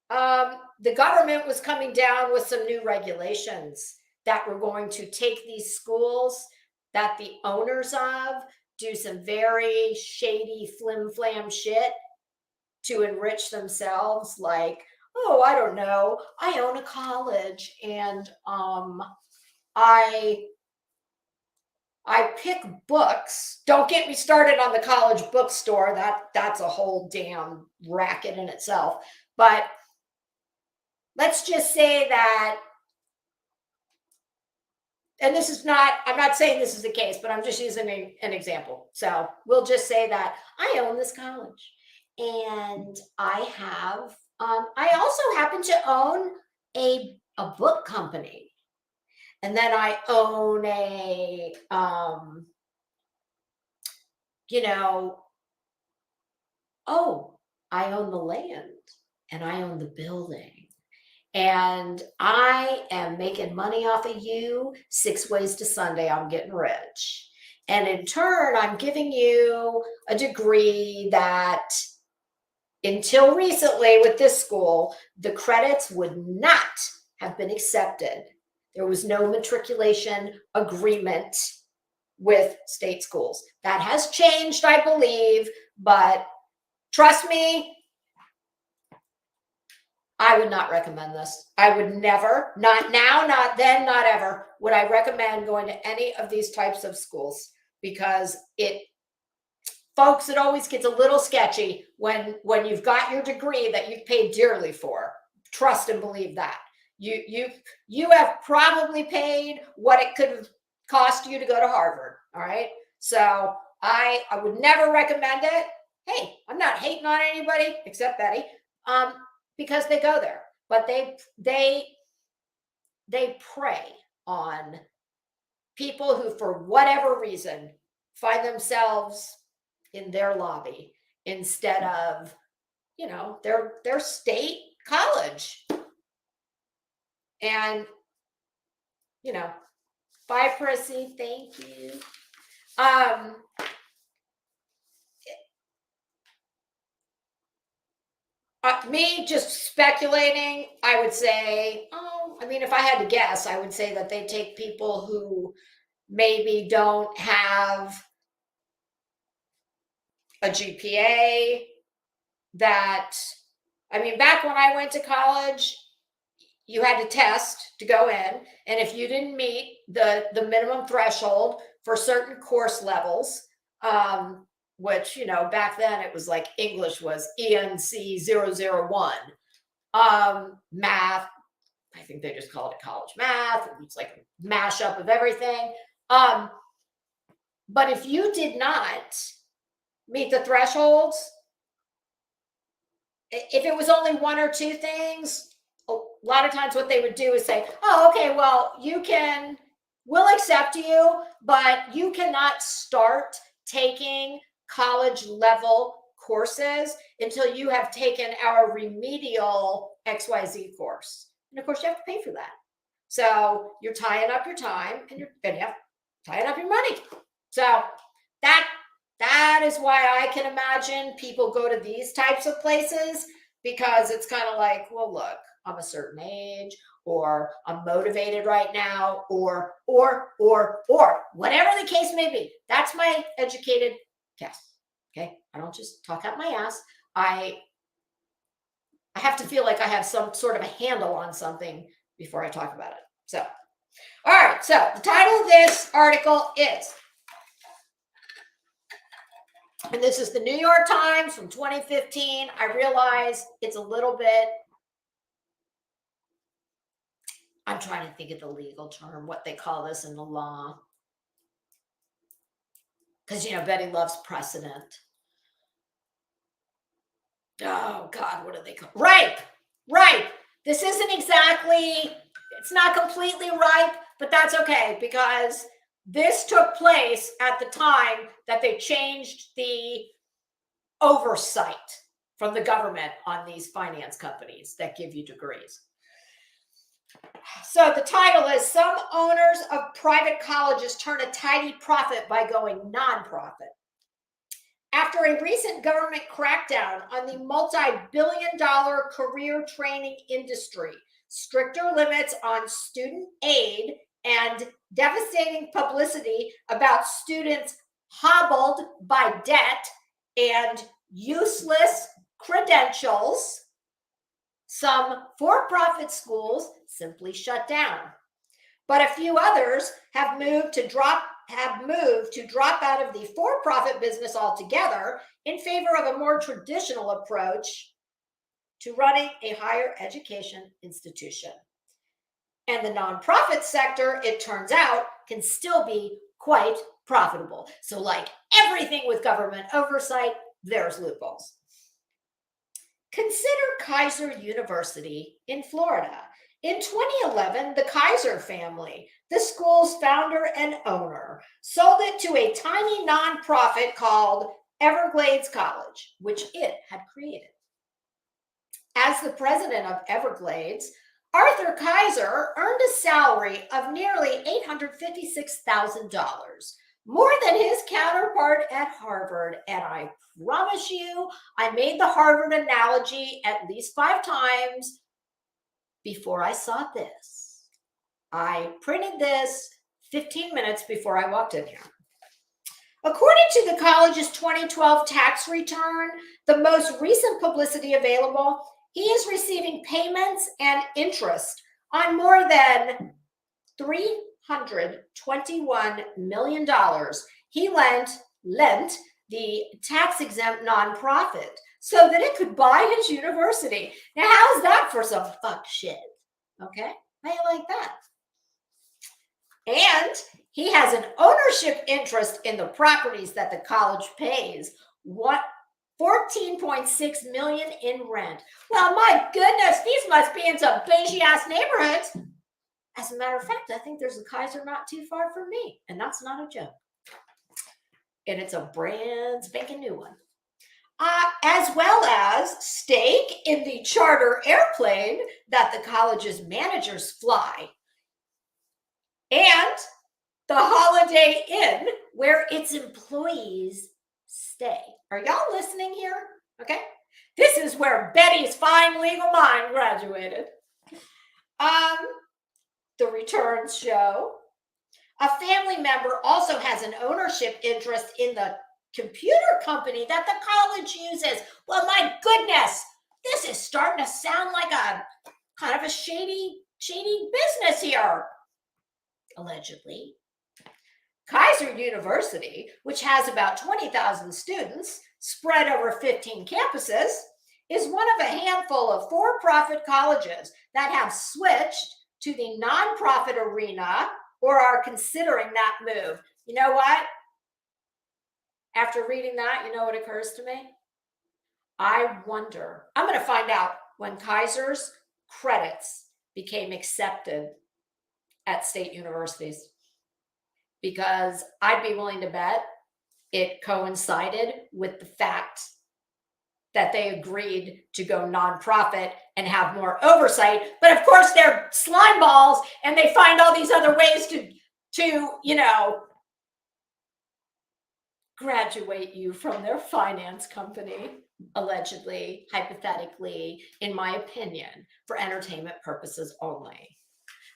The government was coming down with some new regulations that were going to take these schools that the owners of do some very shady flim-flam shit to enrich themselves, like, oh, I don't know, I own a college and I pick books. Don't get me started on the college bookstore. That's a whole damn racket in itself. But let's just say that, and this is not, I'm not saying this is the case, but I'm just using an example. So we'll just say that I own this college and I have, I also happen to own a book company. And then I own a, oh, I own the land and I own the building and I am making money off of you 6 ways to Sunday. I'm getting rich. And in turn, I'm giving you a degree that until recently with this school, the credits would not have been accepted. There was no matriculation agreement with state schools. That has changed, I believe, but trust me, I would not recommend this. I would never, not now, not then, not ever, would I recommend going to any of these types of schools, because folks, it always gets a little sketchy when you've got your degree that you've paid dearly for. Trust and believe that. You have probably paid what it could have cost you to go to Harvard. All right. So I would never recommend it. Hey, I'm not hating on anybody except Betty. Because they go there, but they prey on people who, for whatever reason, find themselves in their lobby instead of, their state college. And, bye, Prissy. Thank you. Me just speculating, I would say, if I had to guess, I would say that they take people who maybe don't have a GPA back when I went to college, you had to test to go in. And if you didn't meet the minimum threshold for certain course levels, which, back then it was like English was ENC 001. Math, I think they just called it college math. It's like a mashup of everything. But if you did not meet the thresholds, if it was only one or two things, a lot of times what they would do is say, oh, okay, well, we'll accept you, but you cannot start taking college level courses until you have taken our remedial XYZ course. And of course, you have to pay for that. So you're tying up your time and you have tying up your money. So that is why I can imagine people go to these types of places, because it's kind of like, well, look, I'm a certain age, or I'm motivated right now, or whatever the case may be. That's my educated guess. Okay. I don't just talk out my ass. I have to feel like I have some sort of a handle on something before I talk about it. So, all right. So the title of this article is, and this is the New York Times from 2015. I realize it's a little bit, I'm trying to think of the legal term, what they call this in the law. Because, Betty loves precedent. Oh, God, what do they call it? Ripe. This isn't exactly, it's not completely ripe, but that's okay, because this took place at the time that they changed the oversight from the government on these finance companies that give you degrees. So the title is, Some Owners of Private Colleges Turn a Tidy Profit by Going Nonprofit. After a recent government crackdown on the multi-billion-dollar career training industry, stricter limits on student aid, and devastating publicity about students hobbled by debt and useless credentials, some for-profit schools simply shut down. But a few others have moved to drop out of the for-profit business altogether in favor of a more traditional approach to running a higher education institution. And the nonprofit sector, it turns out, can still be quite profitable. So like everything with government oversight, there's loopholes. Consider Kaiser University in Florida. In 2011, the Kaiser family, the school's founder and owner, sold it to a tiny nonprofit called Everglades College, which it had created. As the president of Everglades, Arthur Kaiser earned a salary of nearly $856,000, more than his counterpart at Harvard. And I promise you, I made the Harvard analogy at least 5 times before I saw this. I printed this 15 minutes before I walked in here. According to the college's 2012 tax return, the most recent publicity available, he is receiving payments and interest on more than $321 million he lent the tax-exempt nonprofit so that it could buy his university. Now, how's that for some fuck shit? Okay, how you like that? And he has an ownership interest in the properties that the college pays. What? $14.6 million in rent. Well, my goodness, these must be in some bougie ass neighborhoods. As a matter of fact, I think there's a Kaiser not too far from me, and that's not a joke. And it's a brand spanking new one. As well as stake in the charter airplane that the college's managers fly, and the Holiday Inn where its employees stay. Are y'all listening here? Okay. This is where Betty's fine legal mind graduated. The returns show a family member also has an ownership interest in the computer company that the college uses. Well, my goodness, this is starting to sound like a kind of a shady business here. Allegedly. Kaiser University, which has about 20,000 students spread over 15 campuses, is one of a handful of for-profit colleges that have switched to the nonprofit arena or are considering that move. You know what? After reading that, you know what occurs to me? I wonder, I'm going to find out when Kaiser's credits became accepted at state universities, because I'd be willing to bet it coincided with the fact that they agreed to go nonprofit and have more oversight. But of course, they're slime balls and they find all these other ways to graduate you from their finance company, allegedly, hypothetically, in my opinion, for entertainment purposes only.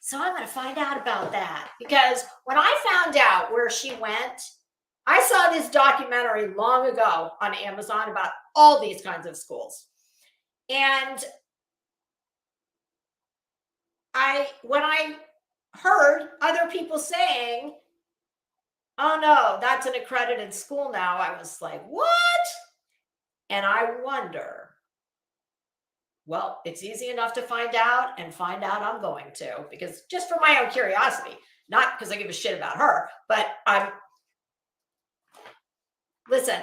So I'm going to find out about that, because when I found out where she went, I saw this documentary long ago on Amazon about all these kinds of schools. And when I heard other people saying, oh no, that's an accredited school now, I was like, what? And I wonder, well, it's easy enough to find out, and find out I'm going to, because just for my own curiosity, not because I give a shit about her, but listen,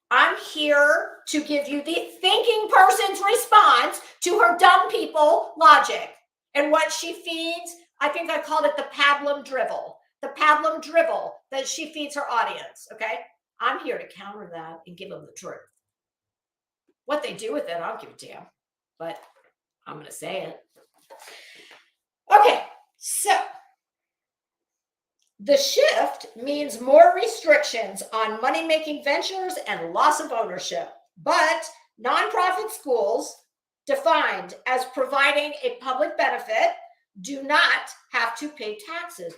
I'm here to give you the thinking person's response to her dumb people logic. And what she feeds, I think I called it the pablum drivel. The pablum drivel that she feeds her audience, okay? I'm here to counter that and give them the truth. What they do with it, I don't give a damn. But I'm going to say it. Okay, so the shift means more restrictions on money-making ventures and loss of ownership. But nonprofit schools, defined as providing a public benefit, do not have to pay taxes.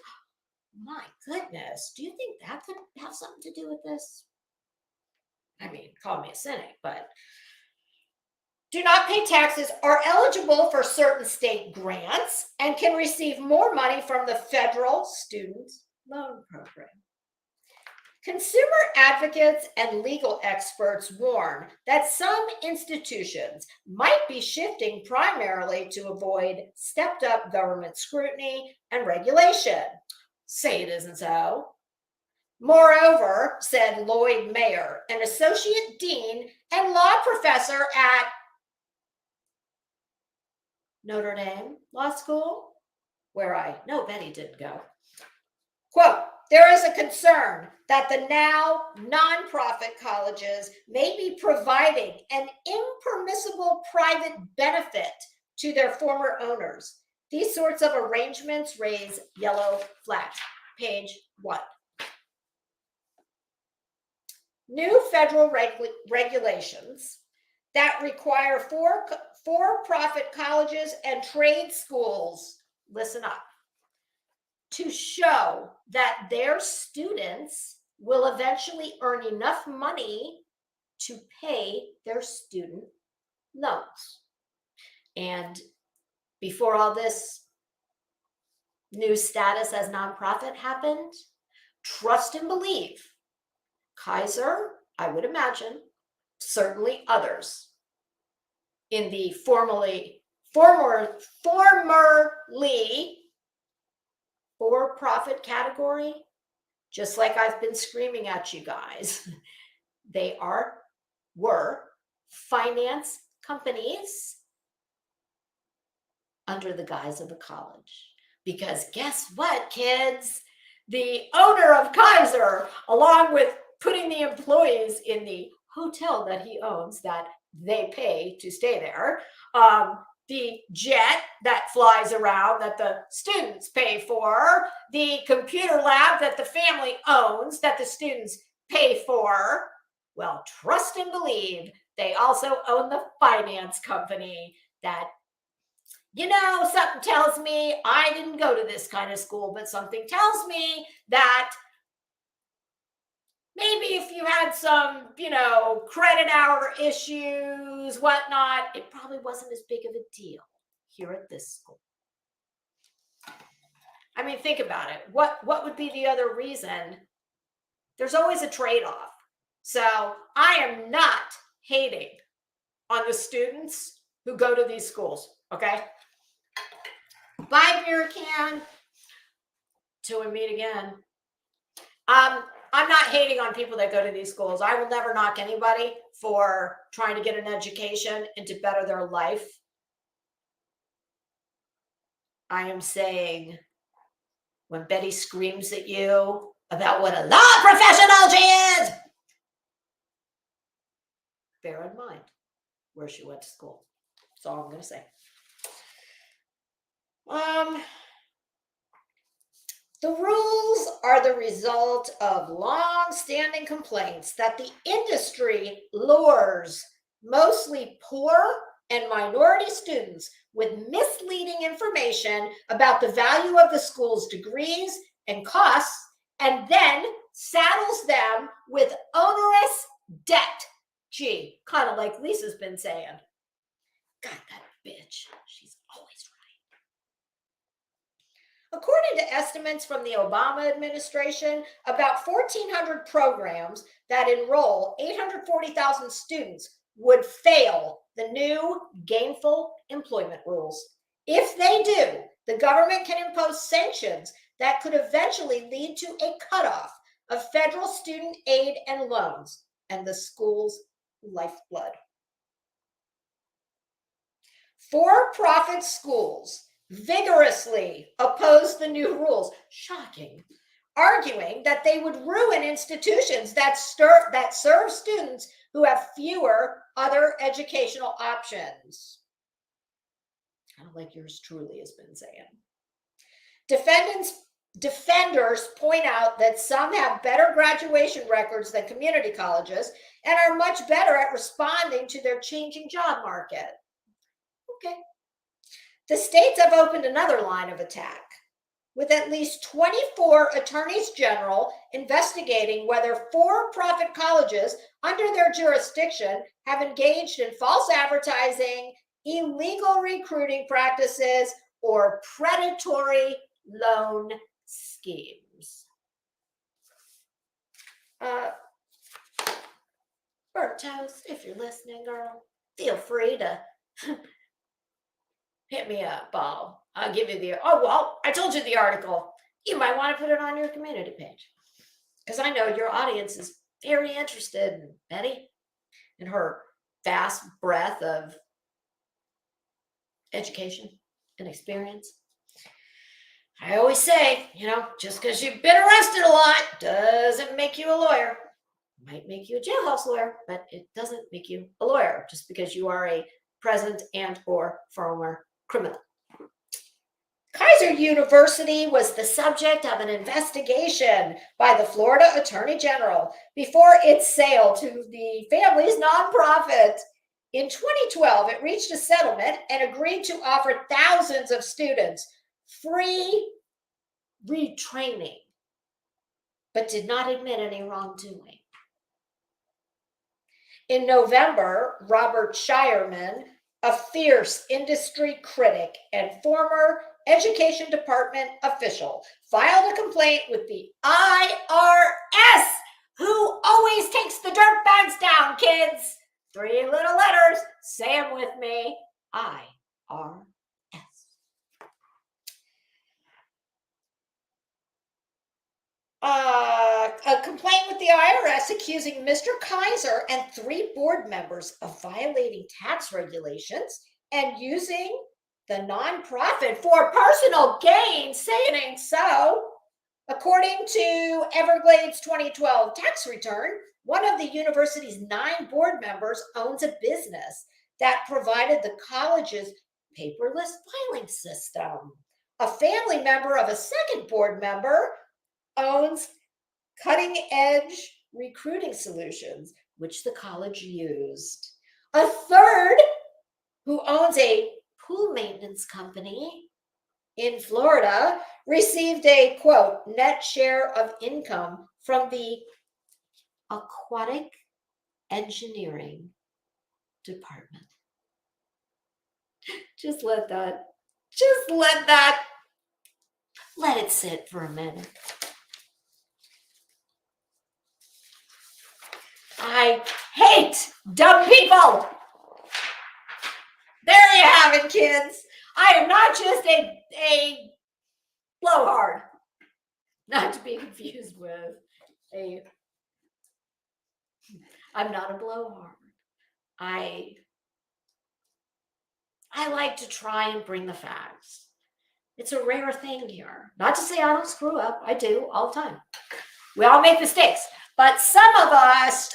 My goodness, do you think that could have something to do with this? I mean, call me a cynic, but do not pay taxes, are eligible for certain state grants, and can receive more money from the federal student loan program. Consumer advocates and legal experts warn that some institutions might be shifting primarily to avoid stepped-up government scrutiny and regulation. Say it isn't so. Moreover, said Lloyd Mayer, an associate dean and law professor at Notre Dame Law School, where I know Betty didn't go. Quote, there is a concern that the now nonprofit colleges may be providing an impermissible private benefit to their former owners, These sorts of arrangements raise yellow flags. Page 1. New federal regulations that require for-profit colleges and trade schools, listen up, to show that their students will eventually earn enough money to pay their student loans. And before all this new status as nonprofit happened, Trust and Believe, Kaiser, I would imagine, certainly others in the formerly for-profit category, just like I've been screaming at you guys, they were finance companies under the guise of a college. Because guess what, kids? The owner of Kaiser, along with putting the employees in the hotel that he owns that they pay to stay there, the jet that flies around that the students pay for, the computer lab that the family owns that the students pay for. Well, Trust and Believe, they also own the finance company that, something tells me, I didn't go to this kind of school, but something tells me that maybe if you had some, credit hour issues, whatnot, it probably wasn't as big of a deal here at this school. I mean, think about it. What would be the other reason? There's always a trade-off. So I am not hating on the students who go to these schools, okay? Bye, beer can. Till we meet again. I'm not hating on people that go to these schools. I will never knock anybody for trying to get an education and to better their life. I am saying when Betty screams at you about what a law professional she is, bear in mind where she went to school. That's all I'm going to say. The rules are the result of long-standing complaints that the industry lures mostly poor and minority students with misleading information about the value of the school's degrees and costs, and then saddles them with onerous debt. Gee, kind of like Lisa's been saying. God, that bitch. She's always right. According to estimates from the Obama administration, about 1,400 programs that enroll 840,000 students would fail the new gainful employment rules. If they do, the government can impose sanctions that could eventually lead to a cutoff of federal student aid and loans and the school's lifeblood. For-profit schools vigorously opposed the new rules, shocking, arguing that they would ruin institutions that serve students who have fewer other educational options. Kind of like yours truly has been saying. Defenders point out that some have better graduation records than community colleges and are much better at responding to their changing job market. Okay. The states have opened another line of attack, with at least 24 attorneys general investigating whether for-profit colleges under their jurisdiction have engaged in false advertising, illegal recruiting practices, or predatory loan schemes. Burnt Toast, if you're listening, girl, feel free to hit me up. I'll give you I told you the article. You might want to put it on your community page, because I know your audience is very interested in Betty and her vast breadth of education and experience. I always say, just because you've been arrested a lot doesn't make you a lawyer. It might make you a jailhouse lawyer, but it doesn't make you a lawyer just because you are a present and or former criminal. Kaiser University was the subject of an investigation by the Florida Attorney General before its sale to the family's nonprofit. In 2012, it reached a settlement and agreed to offer thousands of students free retraining, but did not admit any wrongdoing. In November, Robert Shireman, a fierce industry critic and former Education Department official, filed a complaint with the IRS, who always takes the dirt bags down, kids. 3 little letters. Say them with me. IRS. A complaint with the IRS accusing Mr. Kaiser and 3 board members of violating tax regulations and using the nonprofit for personal gain, saying so. According to Everglades 2012 tax return, one of the university's 9 board members owns a business that provided the college's paperless filing system. A family member of a second board member owns cutting-edge recruiting solutions, which the college used. A third, who owns a pool maintenance company in Florida, received a, quote, net share of income from the aquatic engineering department. Let it sit for a minute. I hate dumb people. There you have it, kids. I am not just a blowhard, not to be confused with I'm not a blowhard. I like to try and bring the facts. It's a rare thing here. Not to say I don't screw up. I do all the time. We all make mistakes. But some of us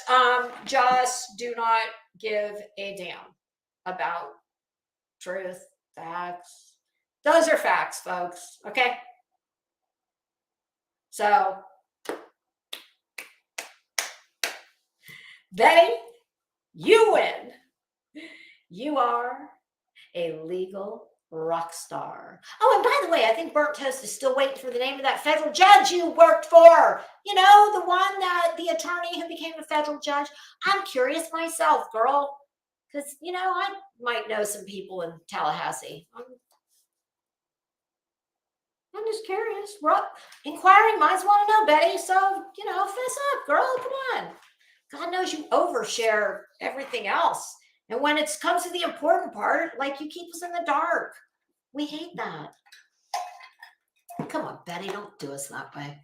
just do not give a damn about truth, facts. Those are facts, folks, okay? So, Betty, you win. You are a legal rock star. Oh, and by the way, I think Burnt Toast is still waiting for the name of that federal judge you worked for. You know, the one that the attorney who became a federal judge. I'm curious myself, girl, because, you know, I might know some people in Tallahassee. I'm just curious. Inquiring minds want to know, Betty. So, you know, fess up, girl. Come on. God knows you overshare everything else. And when it comes to the important part, like, you keep us in the dark. We hate that. Come on, Betty, don't do us that way.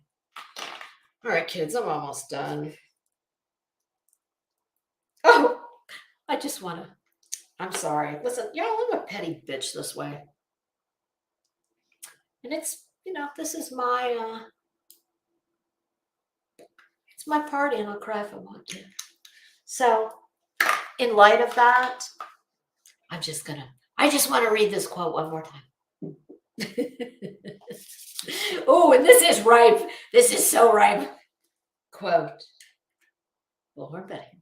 All right, kids, I'm almost done. Oh, I'm sorry. Listen, y'all, I'm a petty bitch this way. And it's, you know, this is my, it's my party, and I'll cry if I want to. So, in light of that, I just want to read this quote one more time. Oh, and this is ripe. This is so ripe. Quote, Bullhorn Betty.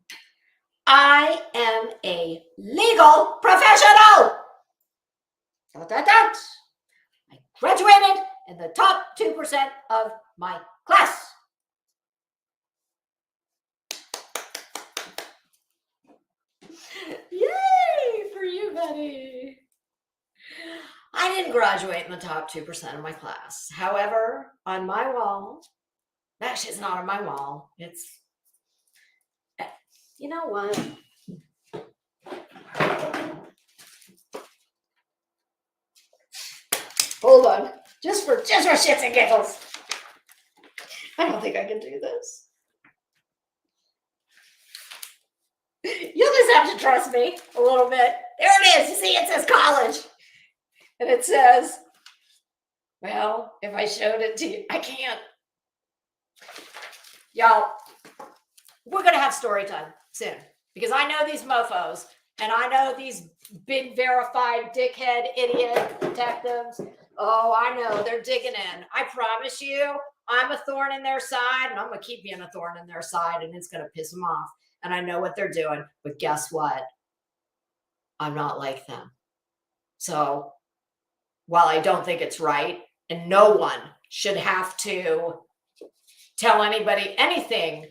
I am a legal professional. I graduated in the top 2% of my class. Yay for you, Betty. I didn't graduate in the top 2% of my class. However, on my wall, actually, it's not on my wall. It's, you know what? Hold on, just for shits and giggles. I don't think I can do this. You'll just have to trust me a little bit. There it is. You see, it says college. And it says, well, if I showed it to you, I can't. Y'all, we're going to have story time soon, because I know these mofos, and I know these big verified dickhead idiot detectives. Oh, I know. They're digging in. I promise you, I'm a thorn in their side, and I'm going to keep being a thorn in their side, and it's going to piss them off. And I know what they're doing. But guess what? I'm not like them. So while I don't think it's right, and no one should have to tell anybody anything,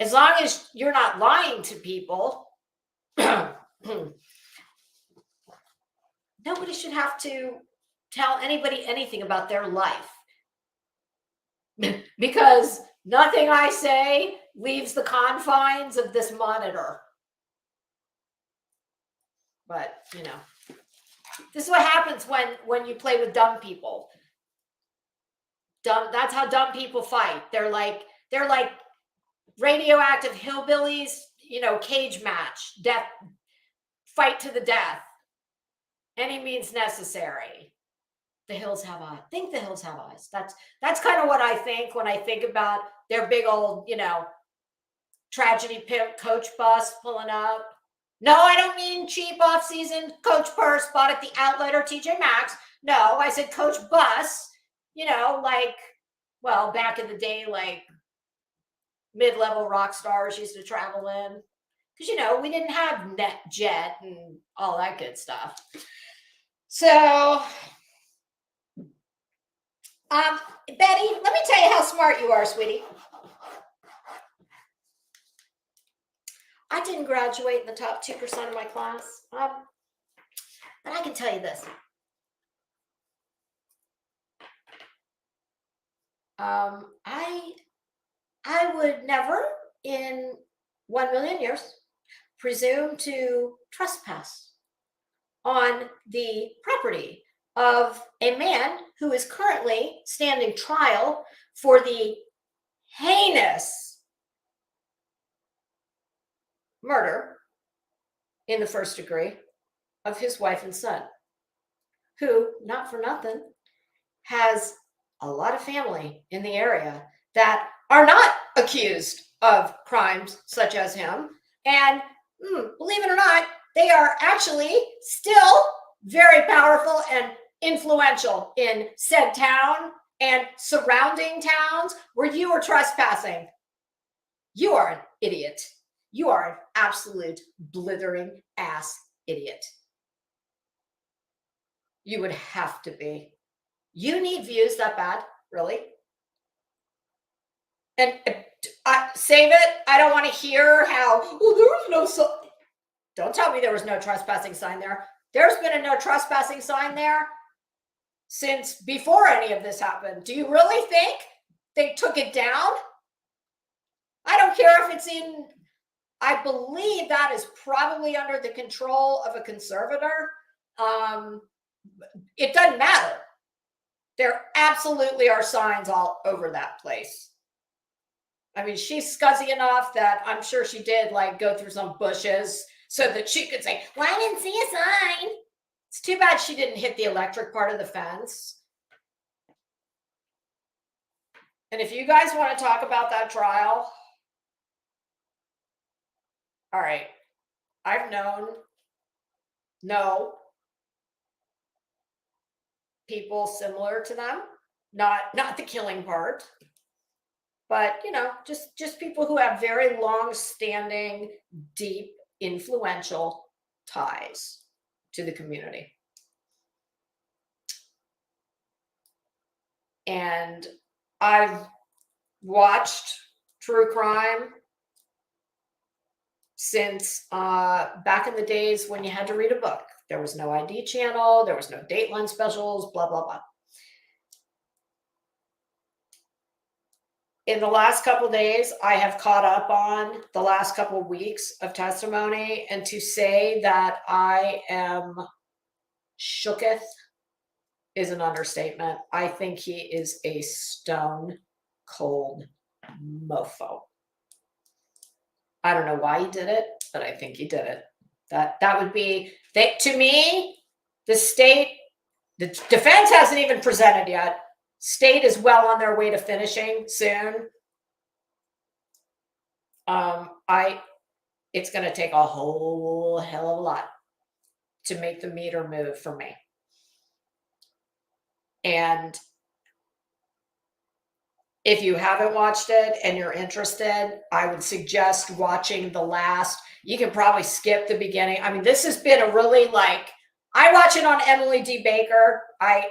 as long as you're not lying to people, nobody should have to tell anybody anything about their life. Because nothing I say leaves the confines of this monitor. But, this is what happens when you play with dumb people. That's how dumb people fight. They're like radioactive hillbillies, cage match, death, fight to the death. Any means necessary. The hills have eyes. Think the hills have eyes. That's kind of what I think when I think about their big old, tragedy coach bus pulling up. No, I don't mean cheap off-season coach purse bought at the outlet or TJ Maxx. No, I said coach bus, back in the day, like mid-level rock stars used to travel in. Because, we didn't have NetJet and all that good stuff. So, Betty, let me tell you how smart you are, sweetie. I didn't graduate in the top 2% of my class, but I can tell you this. I would never in 1 million years presume to trespass on the property of a man who is currently standing trial for the heinous murder in the first degree of his wife and son, who, not for nothing, has a lot of family in the area that are not accused of crimes such as him. And believe it or not, they are actually still very powerful and influential in said town and surrounding towns where you are trespassing. You are an idiot. You are an absolute blithering ass idiot. You would have to be. You need views that bad, really? And save it. I don't want to hear how, there was no don't tell me there was no trespassing sign there. There's been a no trespassing sign there since before any of this happened. Do you really think they took it down? I don't care if it's in, I believe that is probably under the control of a conservator. It doesn't matter. There absolutely are signs all over that place. I mean, she's scuzzy enough that I'm sure she did go through some bushes so that she could say, well, I didn't see a sign. It's too bad she didn't hit the electric part of the fence. And if you guys want to talk about that trial, all right, I've known people similar to them, not the killing part, but just people who have very long-standing, deep, influential ties to the community. And I've watched true crime since back in the days when you had to read a book. There was no ID channel, there was no Dateline specials, blah, blah, blah. In the last couple of days, I have caught up on the last couple of weeks of testimony, and to say that I am shooketh is an understatement. I think he is a stone cold mofo. I don't know why he did it, but I think he did it. That would be, to me, the state, the defense hasn't even presented yet. State is well on their way to finishing soon. It's going to take a whole hell of a lot to make the meter move for me. And if you haven't watched it and you're interested, I would suggest watching the last. You can probably skip the beginning. I mean, this has been a really like, I watch it on Emily D. Baker. I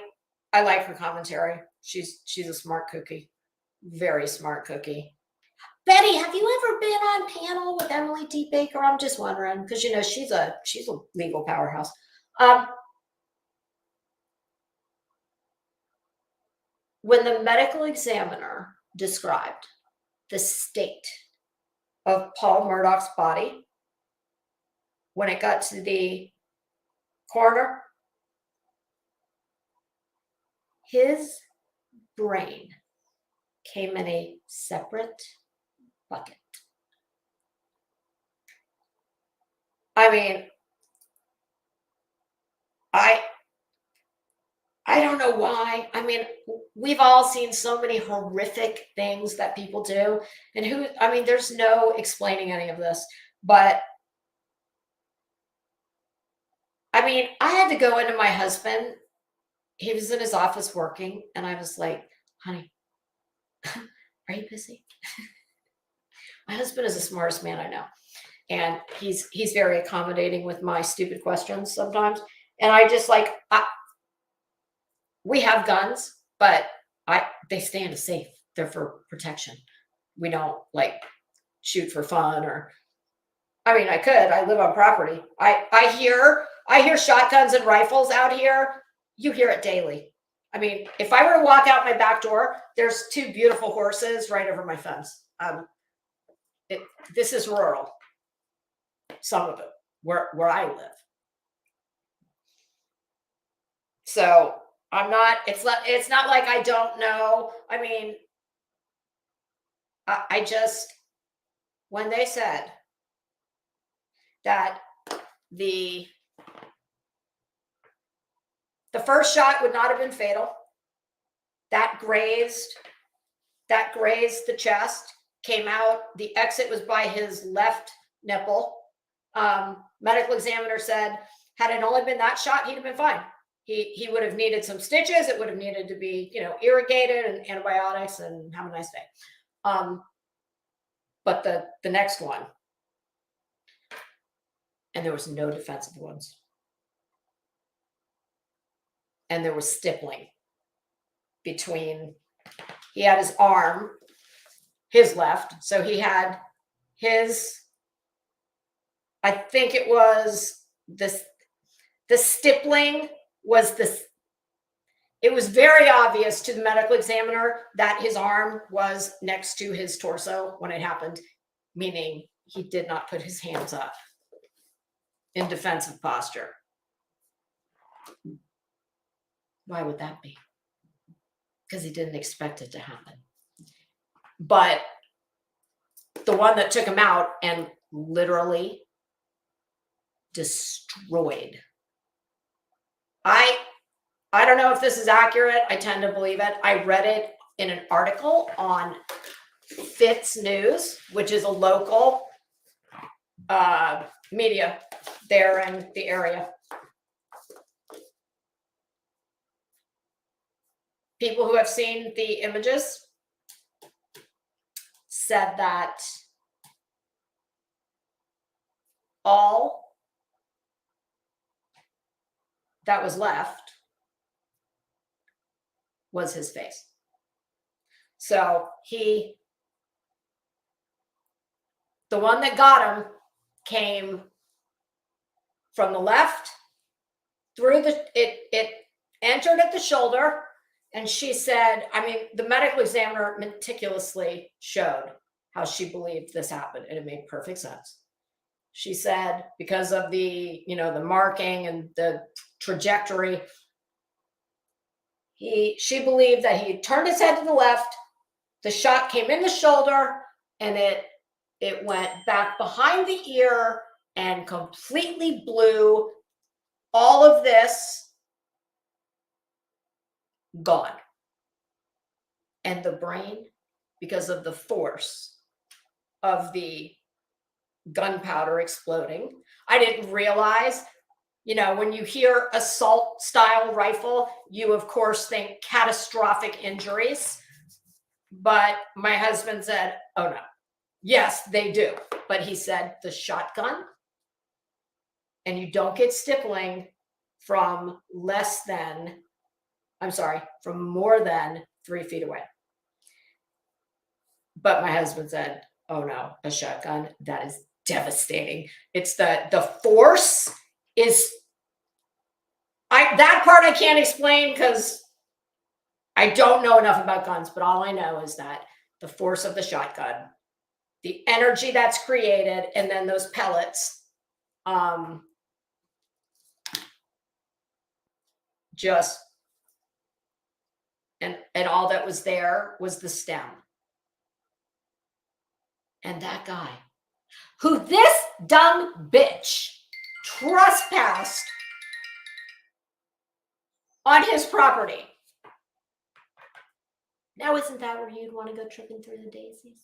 like her commentary. She's a smart cookie, very smart cookie. Betty, have you ever been on panel with Emily D. Baker? I'm just wondering because you know she's a legal powerhouse. When the medical examiner described the state of Paul Murdoch's body, when it got to the coroner, his brain came in a separate bucket. I mean, I don't know why. I mean, we've all seen so many horrific things that people do. And there's no explaining any of this. But I mean, I had to go into my husband. He was in his office working, and I was like, honey, are you busy? My husband is the smartest man I know. And he's very accommodating with my stupid questions sometimes. And I just like, we have guns, but they stay in a safe. They're for protection. We don't like shoot for fun or, I mean, I could. I live on property. I hear shotguns and rifles out here. You hear it daily. I mean, if I were to walk out my back door, there's two beautiful horses right over my fence. This is rural. Some of it where I live. So it's not like I don't know. I mean, I just, when they said that the first shot would not have been fatal, that grazed the chest, came out, the exit was by his left nipple. Medical examiner said, had it only been that shot, he'd have been fine. He would have needed some stitches. It would have needed to be, irrigated and antibiotics and have a nice day. But the next one, and there was no defensive wounds. And there was stippling between, he had his arm, his left. So he had his, I think it was this, the stippling was this, it was very obvious to the medical examiner that his arm was next to his torso when it happened, meaning he did not put his hands up in defensive posture. Why would that be? Because he didn't expect it to happen. But the one that took him out and literally destroyed. I don't know if this is accurate. I tend to believe it. I read it in an article on Fitz News, which is a local media there in the area. People who have seen the images said that all that was left was his face. So the one that got him came from the left through it entered at the shoulder. And she said, the medical examiner meticulously showed how she believed this happened, and it made perfect sense. She said, because of the marking and the trajectory, she believed that he turned his head to the left, the shot came in the shoulder, and it went back behind the ear and completely blew all of this gone. And the brain, because of the force of the gunpowder exploding, I didn't realize You know, when you hear assault style rifle, you of course think catastrophic injuries. But my husband said, oh no, yes, they do. But he said the shotgun, and you don't get stippling from from more than 3 feet away. But my husband said, oh no, a shotgun, that is devastating. It's the force is, that part I can't explain because I don't know enough about guns, but all I know is that the force of the shotgun, the energy that's created, and then those pellets, just, and all that was there was the stem. And that guy, who this dumb bitch trespassed on his property. Now, isn't that where you'd want to go tripping through the daisies?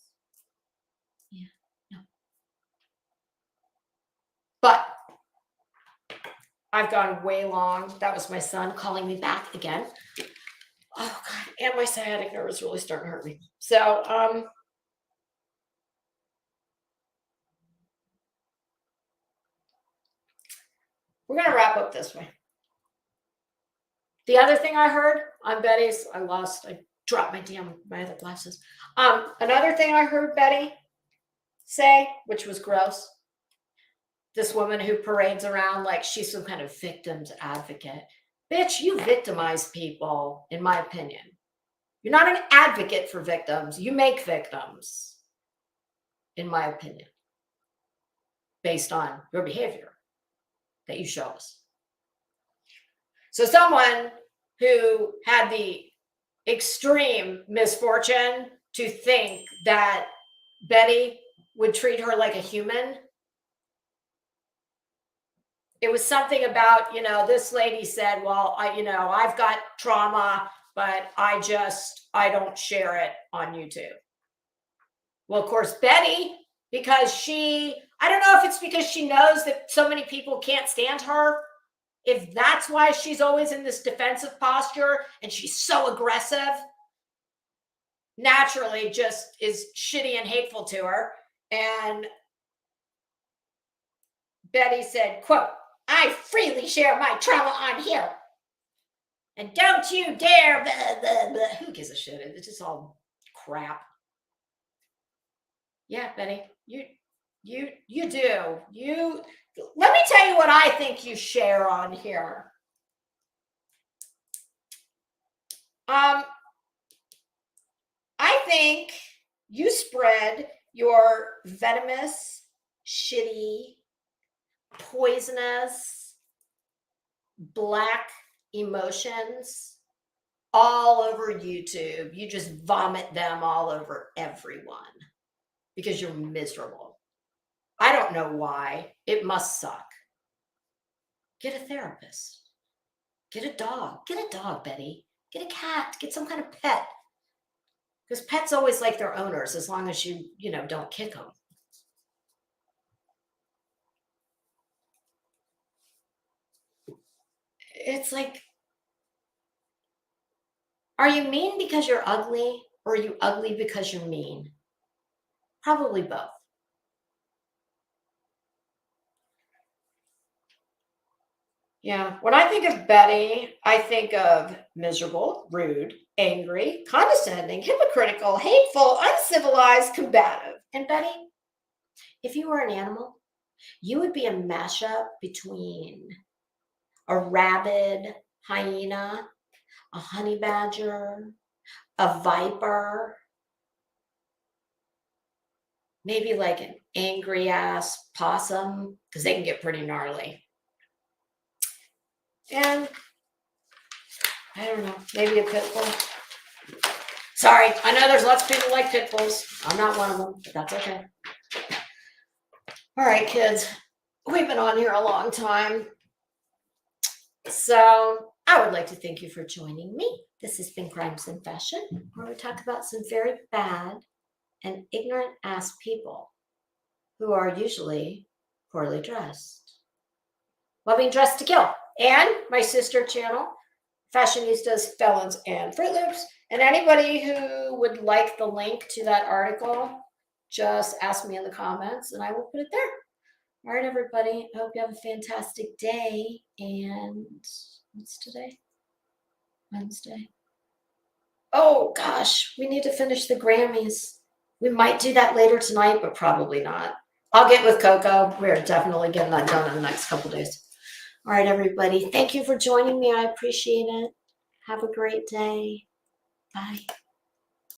Yeah, no. But I've gone way long. That was my son calling me back again. Oh God, and my sciatic nerve is really starting to hurt me. So, we're gonna wrap up this way. The other thing I heard on Betty's, I dropped my other glasses. Another thing I heard Betty say, which was gross, this woman who parades around like she's some kind of victim's advocate. Bitch, you victimize people, in my opinion. You're not an advocate for victims. You make victims, in my opinion, based on your behavior that you show us. So someone who had the extreme misfortune to think that Betty would treat her like a human. It was something about, this lady said, well, I've got trauma, but I don't share it on YouTube. Well, of course, Betty, because I don't know if it's because she knows that so many people can't stand her, if that's why she's always in this defensive posture and she's so aggressive, naturally just is shitty and hateful to her. And Betty said, quote, I freely share my trauma on here. And don't you dare, blah, blah, blah. Who gives a shit? It's just all crap. Yeah, Betty, you do. Let me tell you what I think you share on here. I think you spread your venomous, shitty, poisonous, black emotions all over YouTube. You just vomit them all over everyone because you're miserable. I don't know why. It must suck. Get a therapist. Get a dog. Get a dog, Betty. Get a cat. Get some kind of pet. Because pets always like their owners as long as you don't kick them. It's like, are you mean because you're ugly, or are you ugly because you're mean? Probably both. Yeah, when I think of Betty, I think of miserable, rude, angry, condescending, hypocritical, hateful, uncivilized, combative. And Betty, if you were an animal, you would be a mashup between a rabid hyena, a honey badger, a viper, maybe like an angry ass possum, because they can get pretty gnarly. And I don't know, maybe a pit bull. Sorry, I know there's lots of people like pit bulls. I'm not one of them, but that's okay. All right, kids, we've been on here a long time. So I would like to thank you for joining me. This has been Crimes and Fashion, where we talk about some very bad and ignorant ass people who are usually poorly dressed. Loving Dress to Kill, and my sister channel, Fashionistas, Felons, and Fruit Loops. And anybody who would like the link to that article, just ask me in the comments and I will put it there. All right, everybody. I hope you have a fantastic day. And what's today? Wednesday. Oh, gosh. We need to finish the Grammys. We might do that later tonight, but probably not. I'll get with Coco. We're definitely getting that done in the next couple days. All right, everybody. Thank you for joining me. I appreciate it. Have a great day. Bye.